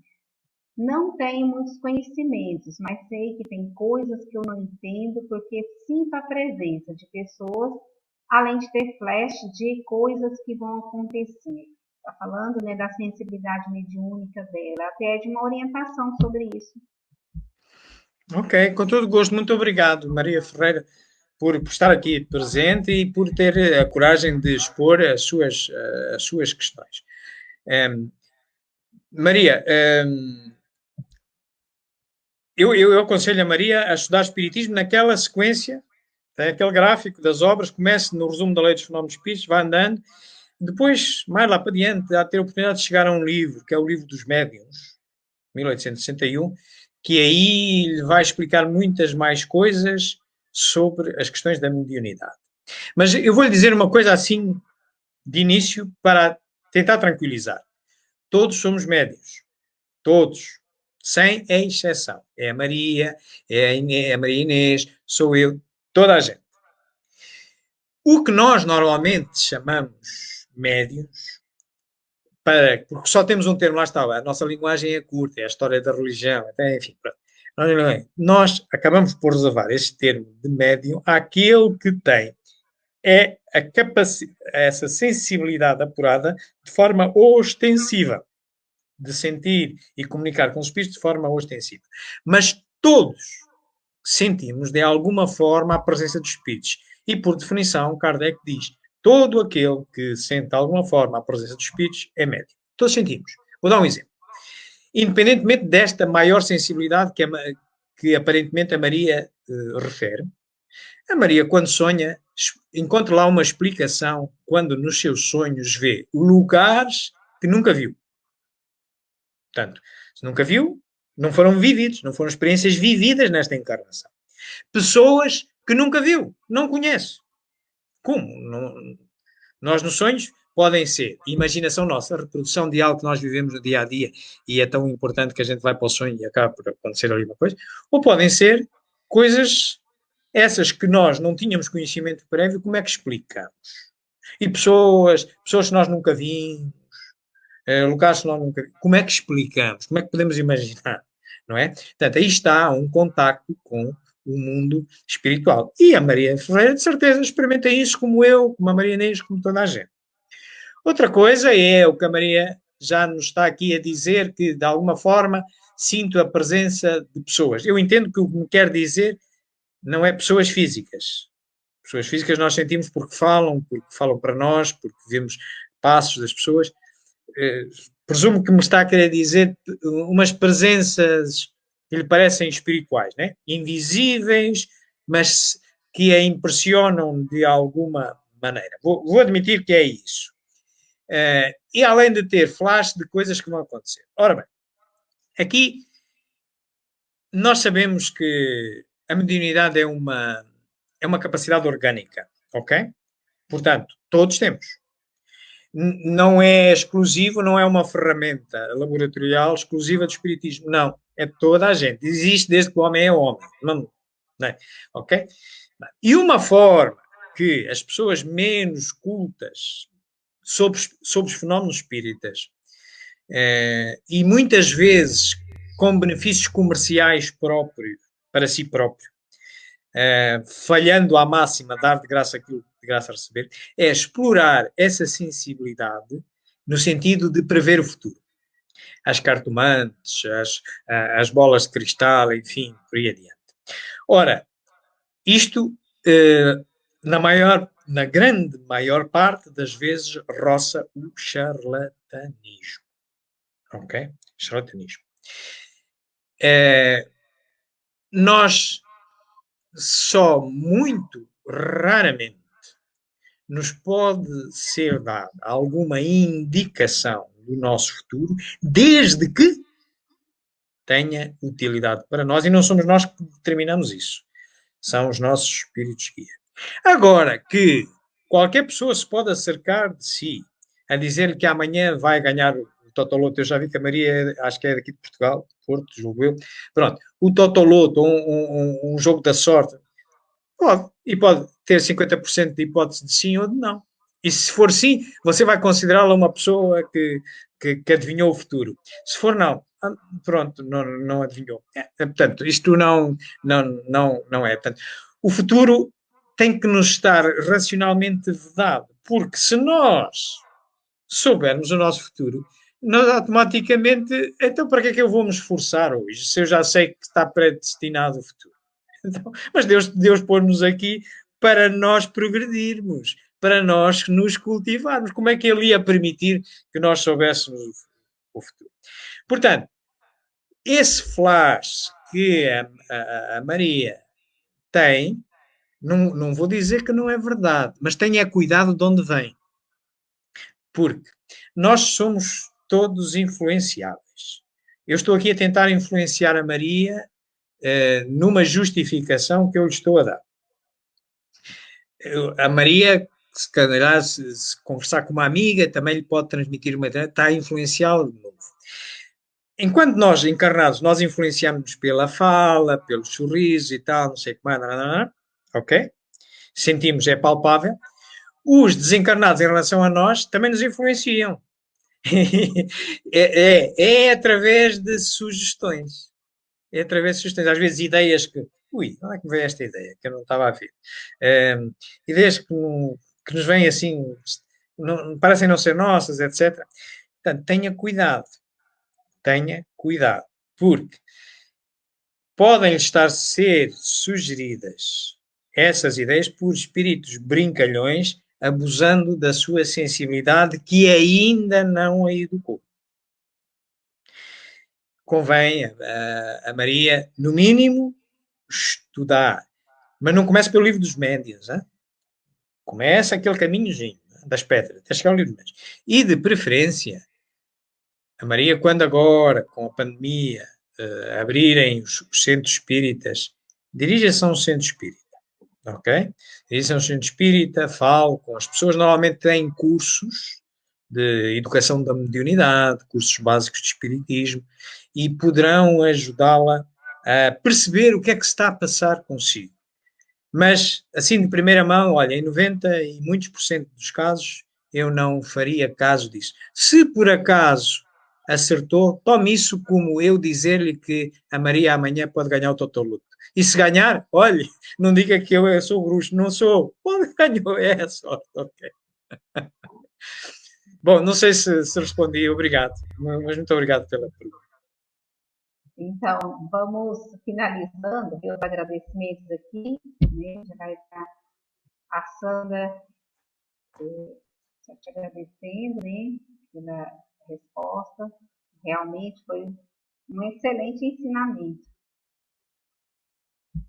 Não tenho muitos conhecimentos, mas sei que tem coisas que eu não entendo porque sinto a presença de pessoas, além de ter flash de coisas que vão acontecer. está falando, né, da sensibilidade mediúnica dela, até de uma orientação sobre isso. Ok, com todo gosto. Muito obrigado, Maria Ferreira, por estar aqui presente e por ter a coragem de expor as suas questões. Maria, eu aconselho a Maria a estudar Espiritismo naquela sequência, tem aquele gráfico das obras, comece no resumo da Lei dos Fenómenos Espíritos, vai andando, depois, mais lá para diante, há de ter a oportunidade de chegar a um livro, que é o Livro dos Médiuns, 1861, que aí lhe vai explicar muitas mais coisas sobre as questões da mediunidade. Mas eu vou-lhe dizer uma coisa assim, de início, para tentar tranquilizar. Todos somos médiuns. Todos. Sem exceção. É a Maria, é a Maria Inês, sou eu, toda a gente. O que nós normalmente chamamos médiuns, porque só temos um termo, lá está, a nossa linguagem é curta, é a história da religião, até, enfim, nós acabamos por reservar este termo de médium àquele que tem essa sensibilidade apurada de forma ostensiva, de sentir e comunicar com os espíritos de forma ostensiva. Mas todos sentimos, de alguma forma, a presença dos espíritos. E, por definição, Kardec diz, todo aquele que sente, de alguma forma, a presença dos espíritos é médium. Todos sentimos. Vou dar um exemplo. Independentemente desta maior sensibilidade que aparentemente a Maria refere, a Maria, quando sonha, encontra lá uma explicação quando nos seus sonhos vê lugares que nunca viu. Portanto, se nunca viu, não foram vividos, não foram experiências vividas nesta encarnação. Pessoas que nunca viu, não conhece. Como? Nós, nos sonhos, podem ser imaginação nossa, reprodução de algo que nós vivemos no dia a dia e é tão importante que a gente vai para o sonho e acaba por acontecer ali uma coisa, ou podem ser coisas essas que nós não tínhamos conhecimento prévio, como é que explicamos? E pessoas que nós nunca vimos, lugares que nós nunca vimos, como é que explicamos? Como é que podemos imaginar? Não é? Portanto, aí está um contacto com o mundo espiritual. E a Maria Ferreira, de certeza, experimenta isso como eu, como a Maria Inês, como toda a gente. Outra coisa é o que a Maria já nos está aqui a dizer, que de alguma forma sinto a presença de pessoas. Eu entendo que o que me quer dizer não é pessoas físicas. Pessoas físicas nós sentimos porque falam para nós, porque vemos passos das pessoas. Presumo que me está a querer dizer umas presenças que lhe parecem espirituais, né? Invisíveis, mas que a impressionam de alguma maneira. Vou admitir que é isso. E além de ter flash de coisas que vão acontecer. Ora bem, aqui nós sabemos que a mediunidade é uma capacidade orgânica, ok? Portanto, todos temos. Não é exclusivo, não é uma ferramenta laboratorial exclusiva do espiritismo, não. É toda a gente. Existe desde que o homem é homem. Não é? Ok? E uma forma que as pessoas menos cultas sobre os fenómenos espíritas e muitas vezes com benefícios comerciais próprios, para si próprio, falhando à máxima, dar de graça aquilo de graça a receber, é explorar essa sensibilidade no sentido de prever o futuro. As cartomantes, as bolas de cristal, enfim, por aí adiante. Ora, isto, na grande maior parte das vezes, roça o charlatanismo. Ok? Charlatanismo. Nós só muito raramente nos pode ser dada alguma indicação do nosso futuro, desde que tenha utilidade para nós, e não somos nós que determinamos isso. São os nossos espíritos guia. Agora que qualquer pessoa se pode acercar de si a dizer-lhe que amanhã vai ganhar o Totoloto, eu já vi que a Maria, acho que é daqui de Portugal, Porto, julgo eu. Pronto, o Totoloto, um jogo da sorte, pode ter 50% de hipótese de sim ou de não. E se for sim, você vai considerá-la uma pessoa que adivinhou o futuro. Se for não, pronto, não adivinhou. Portanto, isto não é. Portanto, o futuro tem que nos estar racionalmente vedado, porque se nós soubermos o nosso futuro, nós automaticamente, então para que é que eu vou me esforçar hoje, se eu já sei que está predestinado o futuro? Então, mas Deus pôs-nos aqui para nós progredirmos, para nós nos cultivarmos. Como é que Ele ia permitir que nós soubéssemos o futuro? Portanto, esse flash que a Maria tem, não vou dizer que não é verdade, mas tenha cuidado de onde vem. Porque nós somos todos influenciáveis. Eu estou aqui a tentar influenciar a Maria numa justificação que eu lhe estou a dar. A Maria, se calhar, se conversar com uma amiga, também lhe pode transmitir uma ideia, está a influenciá-lo de novo. Enquanto nós, encarnados, nós influenciamos pela fala, pelo sorriso e tal, não sei como é, ok? Sentimos, é palpável. Os desencarnados, em relação a nós, também nos influenciam. É através de sugestões. É através de sugestões. Às vezes ideias que... Ui, onde é que me veio esta ideia? Que eu não estava a ver. Ideias que nos vêm assim, parecem não ser nossas, etc. Portanto, tenha cuidado. Tenha cuidado. Porque podem estar a ser sugeridas essas ideias por espíritos brincalhões, abusando da sua sensibilidade que ainda não a educou. Convém a Maria, no mínimo, estudar. Mas não comece pelo livro dos médiuns. Hein? Começa aquele caminhozinho das pedras, até chegar ao livro dos médiuns. E, de preferência, a Maria, quando agora, com a pandemia, abrirem os centros espíritas, dirija-se a um centro espírita. Ok? Dirija-se a um centro espírita, falo com as pessoas. Normalmente têm cursos de educação da mediunidade, cursos básicos de espiritismo, e poderão ajudá-la a perceber o que é que se está a passar consigo. Mas, assim, de primeira mão, olha, em 90 e muitos por cento dos casos, eu não faria caso disso. Se por acaso acertou, tome isso como eu dizer-lhe que a Maria amanhã pode ganhar o Totoluto. E se ganhar, olhe, não diga que eu sou bruxo, não sou. Pode ganhou, é a sorte, ok. Bom, não sei se respondi, obrigado, mas muito obrigado pela pergunta. Então, vamos finalizando os agradecimentos aqui, né? Já vai estar a Sandra te agradecendo, né, pela resposta. Realmente foi um excelente ensinamento.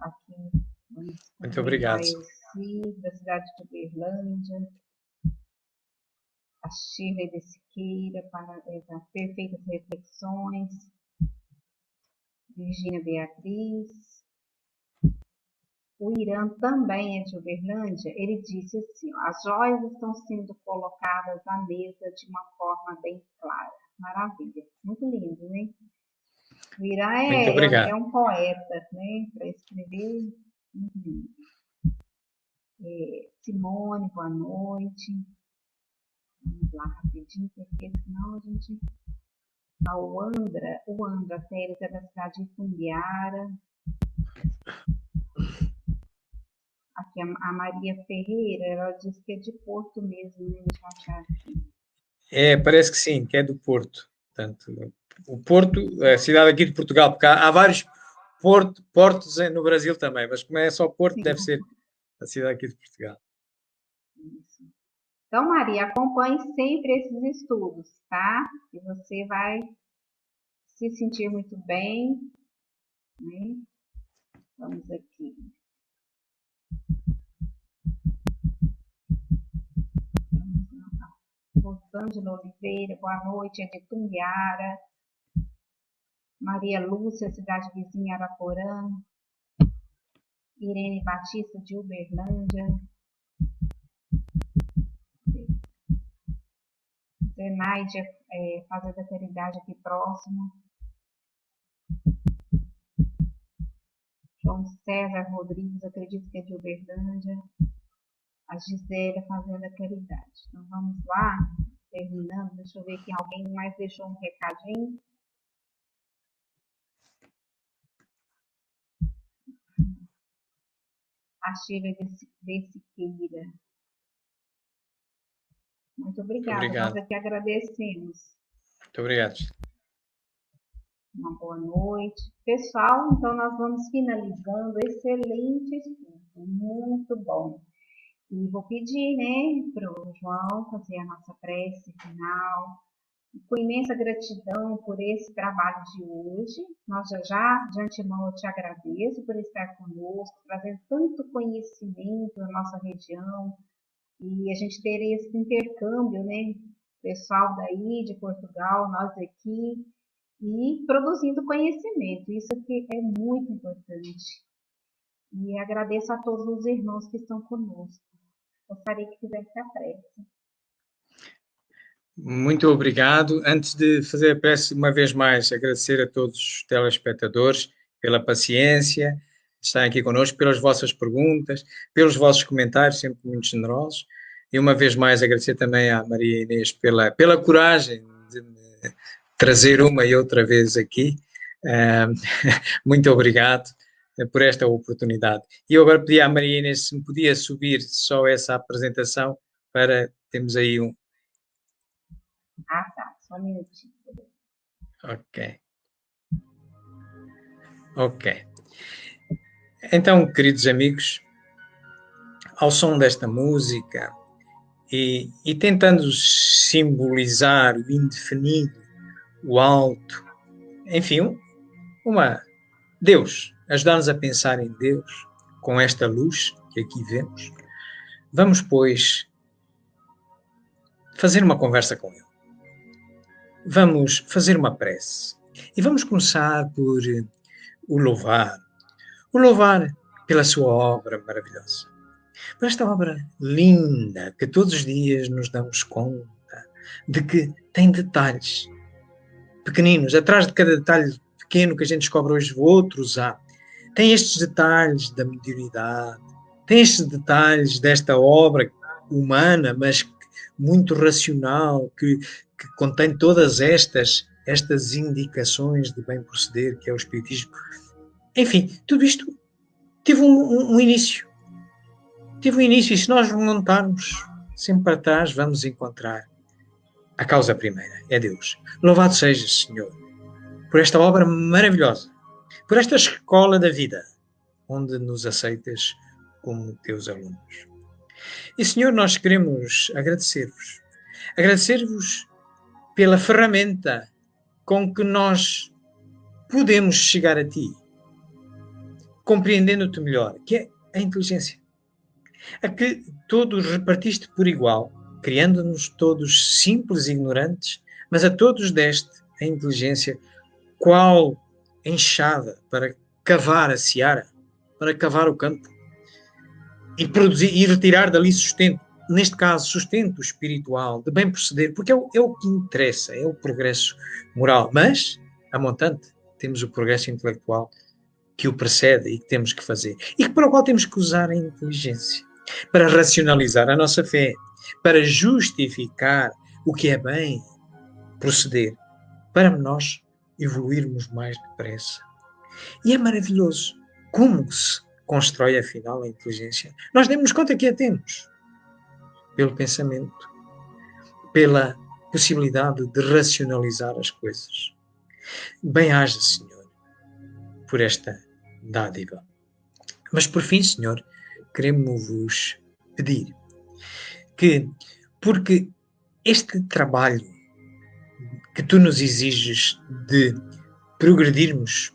Aqui, vamos muito obrigado. A Elci, da cidade de Uberlândia, a Shirley de Siqueira, para as perfeitas reflexões, Virgínia Beatriz. O Irã também é de Uberlândia. Ele disse assim: as joias estão sendo colocadas à mesa de uma forma bem clara. Maravilha, muito lindo, né? O Irã é um poeta, né? Para escrever, muito lindo. Simone, boa noite. Vamos lá rapidinho, porque senão a gente... O Andra Teles é da cidade de Itumbiara. Aqui a Maria Ferreira, ela disse que é de Porto mesmo, né? Deixa eu achar aqui. Parece que sim, que é do Porto. Portanto, o Porto, a cidade aqui de Portugal, porque há vários portos no Brasil também, mas como é só Porto, sim, deve ser a cidade aqui de Portugal. Isso. Então, Maria, acompanhe sempre esses estudos, tá? E você vai se sentir muito bem, né? Vamos aqui. Rosângela Oliveira, boa noite, é de Tumbiara. Maria Lúcia, cidade vizinha Araporã. Irene Batista, de Uberlândia. Zenaide, Fazenda da Caridade, aqui próximo. João César Rodrigues, acredito que é de Uberlândia. A Gisele, Fazenda Caridade. Então vamos lá, terminando. Deixa eu ver aqui, alguém mais deixou um recadinho. A Sheila de Siqueira. Muito obrigada. Obrigado. Nós aqui agradecemos. Muito obrigado. Uma boa noite. Pessoal, então nós vamos finalizando. Excelente estudo, muito bom. E vou pedir, né, para o João fazer a nossa prece final. Com imensa gratidão por esse trabalho de hoje. Nós já de antemão eu te agradeço por estar conosco, trazendo tanto conhecimento na nossa região. E a gente ter esse intercâmbio, né? Pessoal daí de Portugal, nós aqui, e produzindo conhecimento. Isso aqui é muito importante. E agradeço a todos os irmãos que estão conosco. Gostaria que fizesse a prece. Muito obrigado. Antes de fazer a prece, uma vez mais, agradecer a todos os telespectadores pela paciência de estarem aqui connosco, pelas vossas perguntas, pelos vossos comentários, sempre muito generosos. E uma vez mais agradecer também à Maria Inês pela coragem de me trazer uma e outra vez aqui. Muito obrigado por esta oportunidade. E eu agora pedi à Maria Inês se me podia subir só essa apresentação para termos aí um... Ah, tá. Só um minutinho. Ok. Então, queridos amigos, ao som desta música e tentando simbolizar o indefinido, o alto, enfim, Deus, ajudar-nos a pensar em Deus com esta luz que aqui vemos, vamos, pois, fazer uma conversa com Ele. Vamos fazer uma prece. E vamos começar por o louvar. O louvar pela sua obra maravilhosa. Por esta obra linda, que todos os dias nos damos conta de que tem detalhes pequeninos. Atrás de cada detalhe pequeno que a gente descobre hoje, outros há. Tem estes detalhes da mediunidade, tem estes detalhes desta obra humana, mas muito racional, que contém todas estas indicações de bem proceder, que é o Espiritismo. Enfim, tudo isto teve um início. Teve um início, e se nós remontarmos sempre para trás, vamos encontrar a causa primeira, é Deus. Louvado seja, Senhor, por esta obra maravilhosa, por esta escola da vida, onde nos aceitas como teus alunos. E, Senhor, nós queremos agradecer-vos. Agradecer-vos pela ferramenta com que nós podemos chegar a Ti, compreendendo-te melhor, que é a inteligência. A que todos repartiste por igual, criando-nos todos simples e ignorantes, mas a todos deste a inteligência, qual enxada para cavar a seara, para cavar o campo, e produzir e retirar dali sustento, neste caso sustento espiritual, de bem proceder, porque é o que interessa, é o progresso moral. Mas, a montante, temos o progresso intelectual que o precede e que temos que fazer, e para o qual temos que usar a inteligência, para racionalizar a nossa fé, para justificar o que é bem proceder, para nós evoluirmos mais depressa. E é maravilhoso como se constrói, afinal, a inteligência. Nós demos conta que a temos pelo pensamento, pela possibilidade de racionalizar as coisas. Bem-haja, Senhor, por esta dádiva. Mas, por fim, Senhor, queremos-vos pedir que, porque este trabalho que Tu nos exiges de progredirmos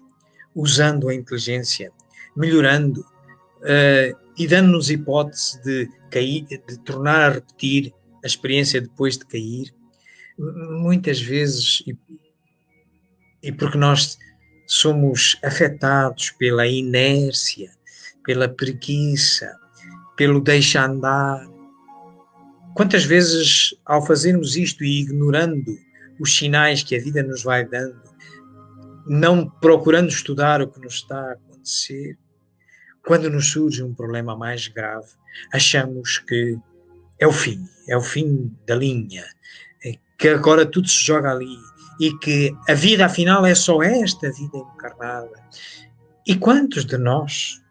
usando a inteligência, melhorando e dando-nos hipótese de cair, de tornar a repetir a experiência depois de cair, muitas vezes, e porque nós somos afetados pela inércia, pela preguiça, pelo deixa andar. Quantas vezes, ao fazermos isto e ignorando os sinais que a vida nos vai dando, não procurando estudar o que nos está a acontecer, quando nos surge um problema mais grave, achamos que é o fim da linha, que agora tudo se joga ali e que a vida, afinal, é só esta vida encarnada. E quantos de nós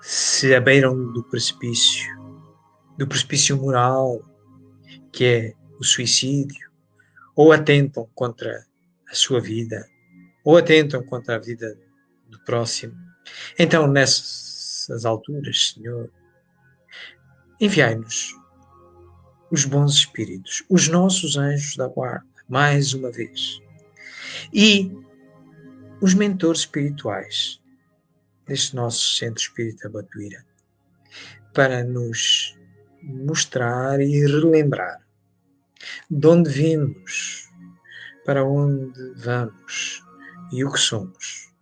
se abeiram do precipício moral, que é o suicídio, ou atentam contra a sua vida, ou atentam contra a vida do próximo. Então, nessas alturas, Senhor, enviai-nos os bons espíritos, os nossos anjos da guarda, mais uma vez, e os mentores espirituais deste nosso Centro Espírita Batuíra, para nos mostrar e relembrar de onde vimos, para onde vamos e o que somos.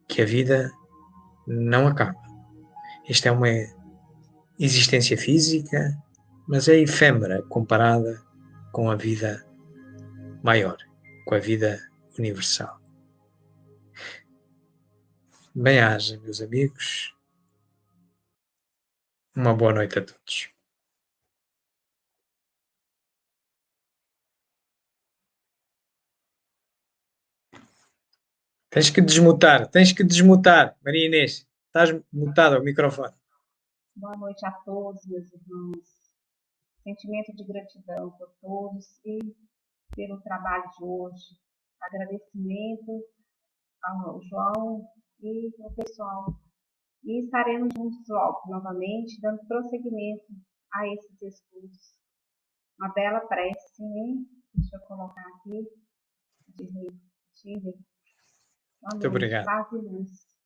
Que a vida não acaba. Esta é uma existência física, mas é efêmera comparada com a vida maior, com a vida universal. Bem-aja, meus amigos. Uma boa noite a todos. Tens que desmutar, Maria Inês. Estás mutada o microfone. Boa noite a todos, meus irmãos. Sentimento de gratidão por todos e pelo trabalho de hoje. Agradecimento ao João e ao pessoal. E estaremos juntos logo, novamente, dando prosseguimento a esses estudos. Uma bela prece, né? Deixa eu colocar aqui. Muito obrigado. Paz e luz.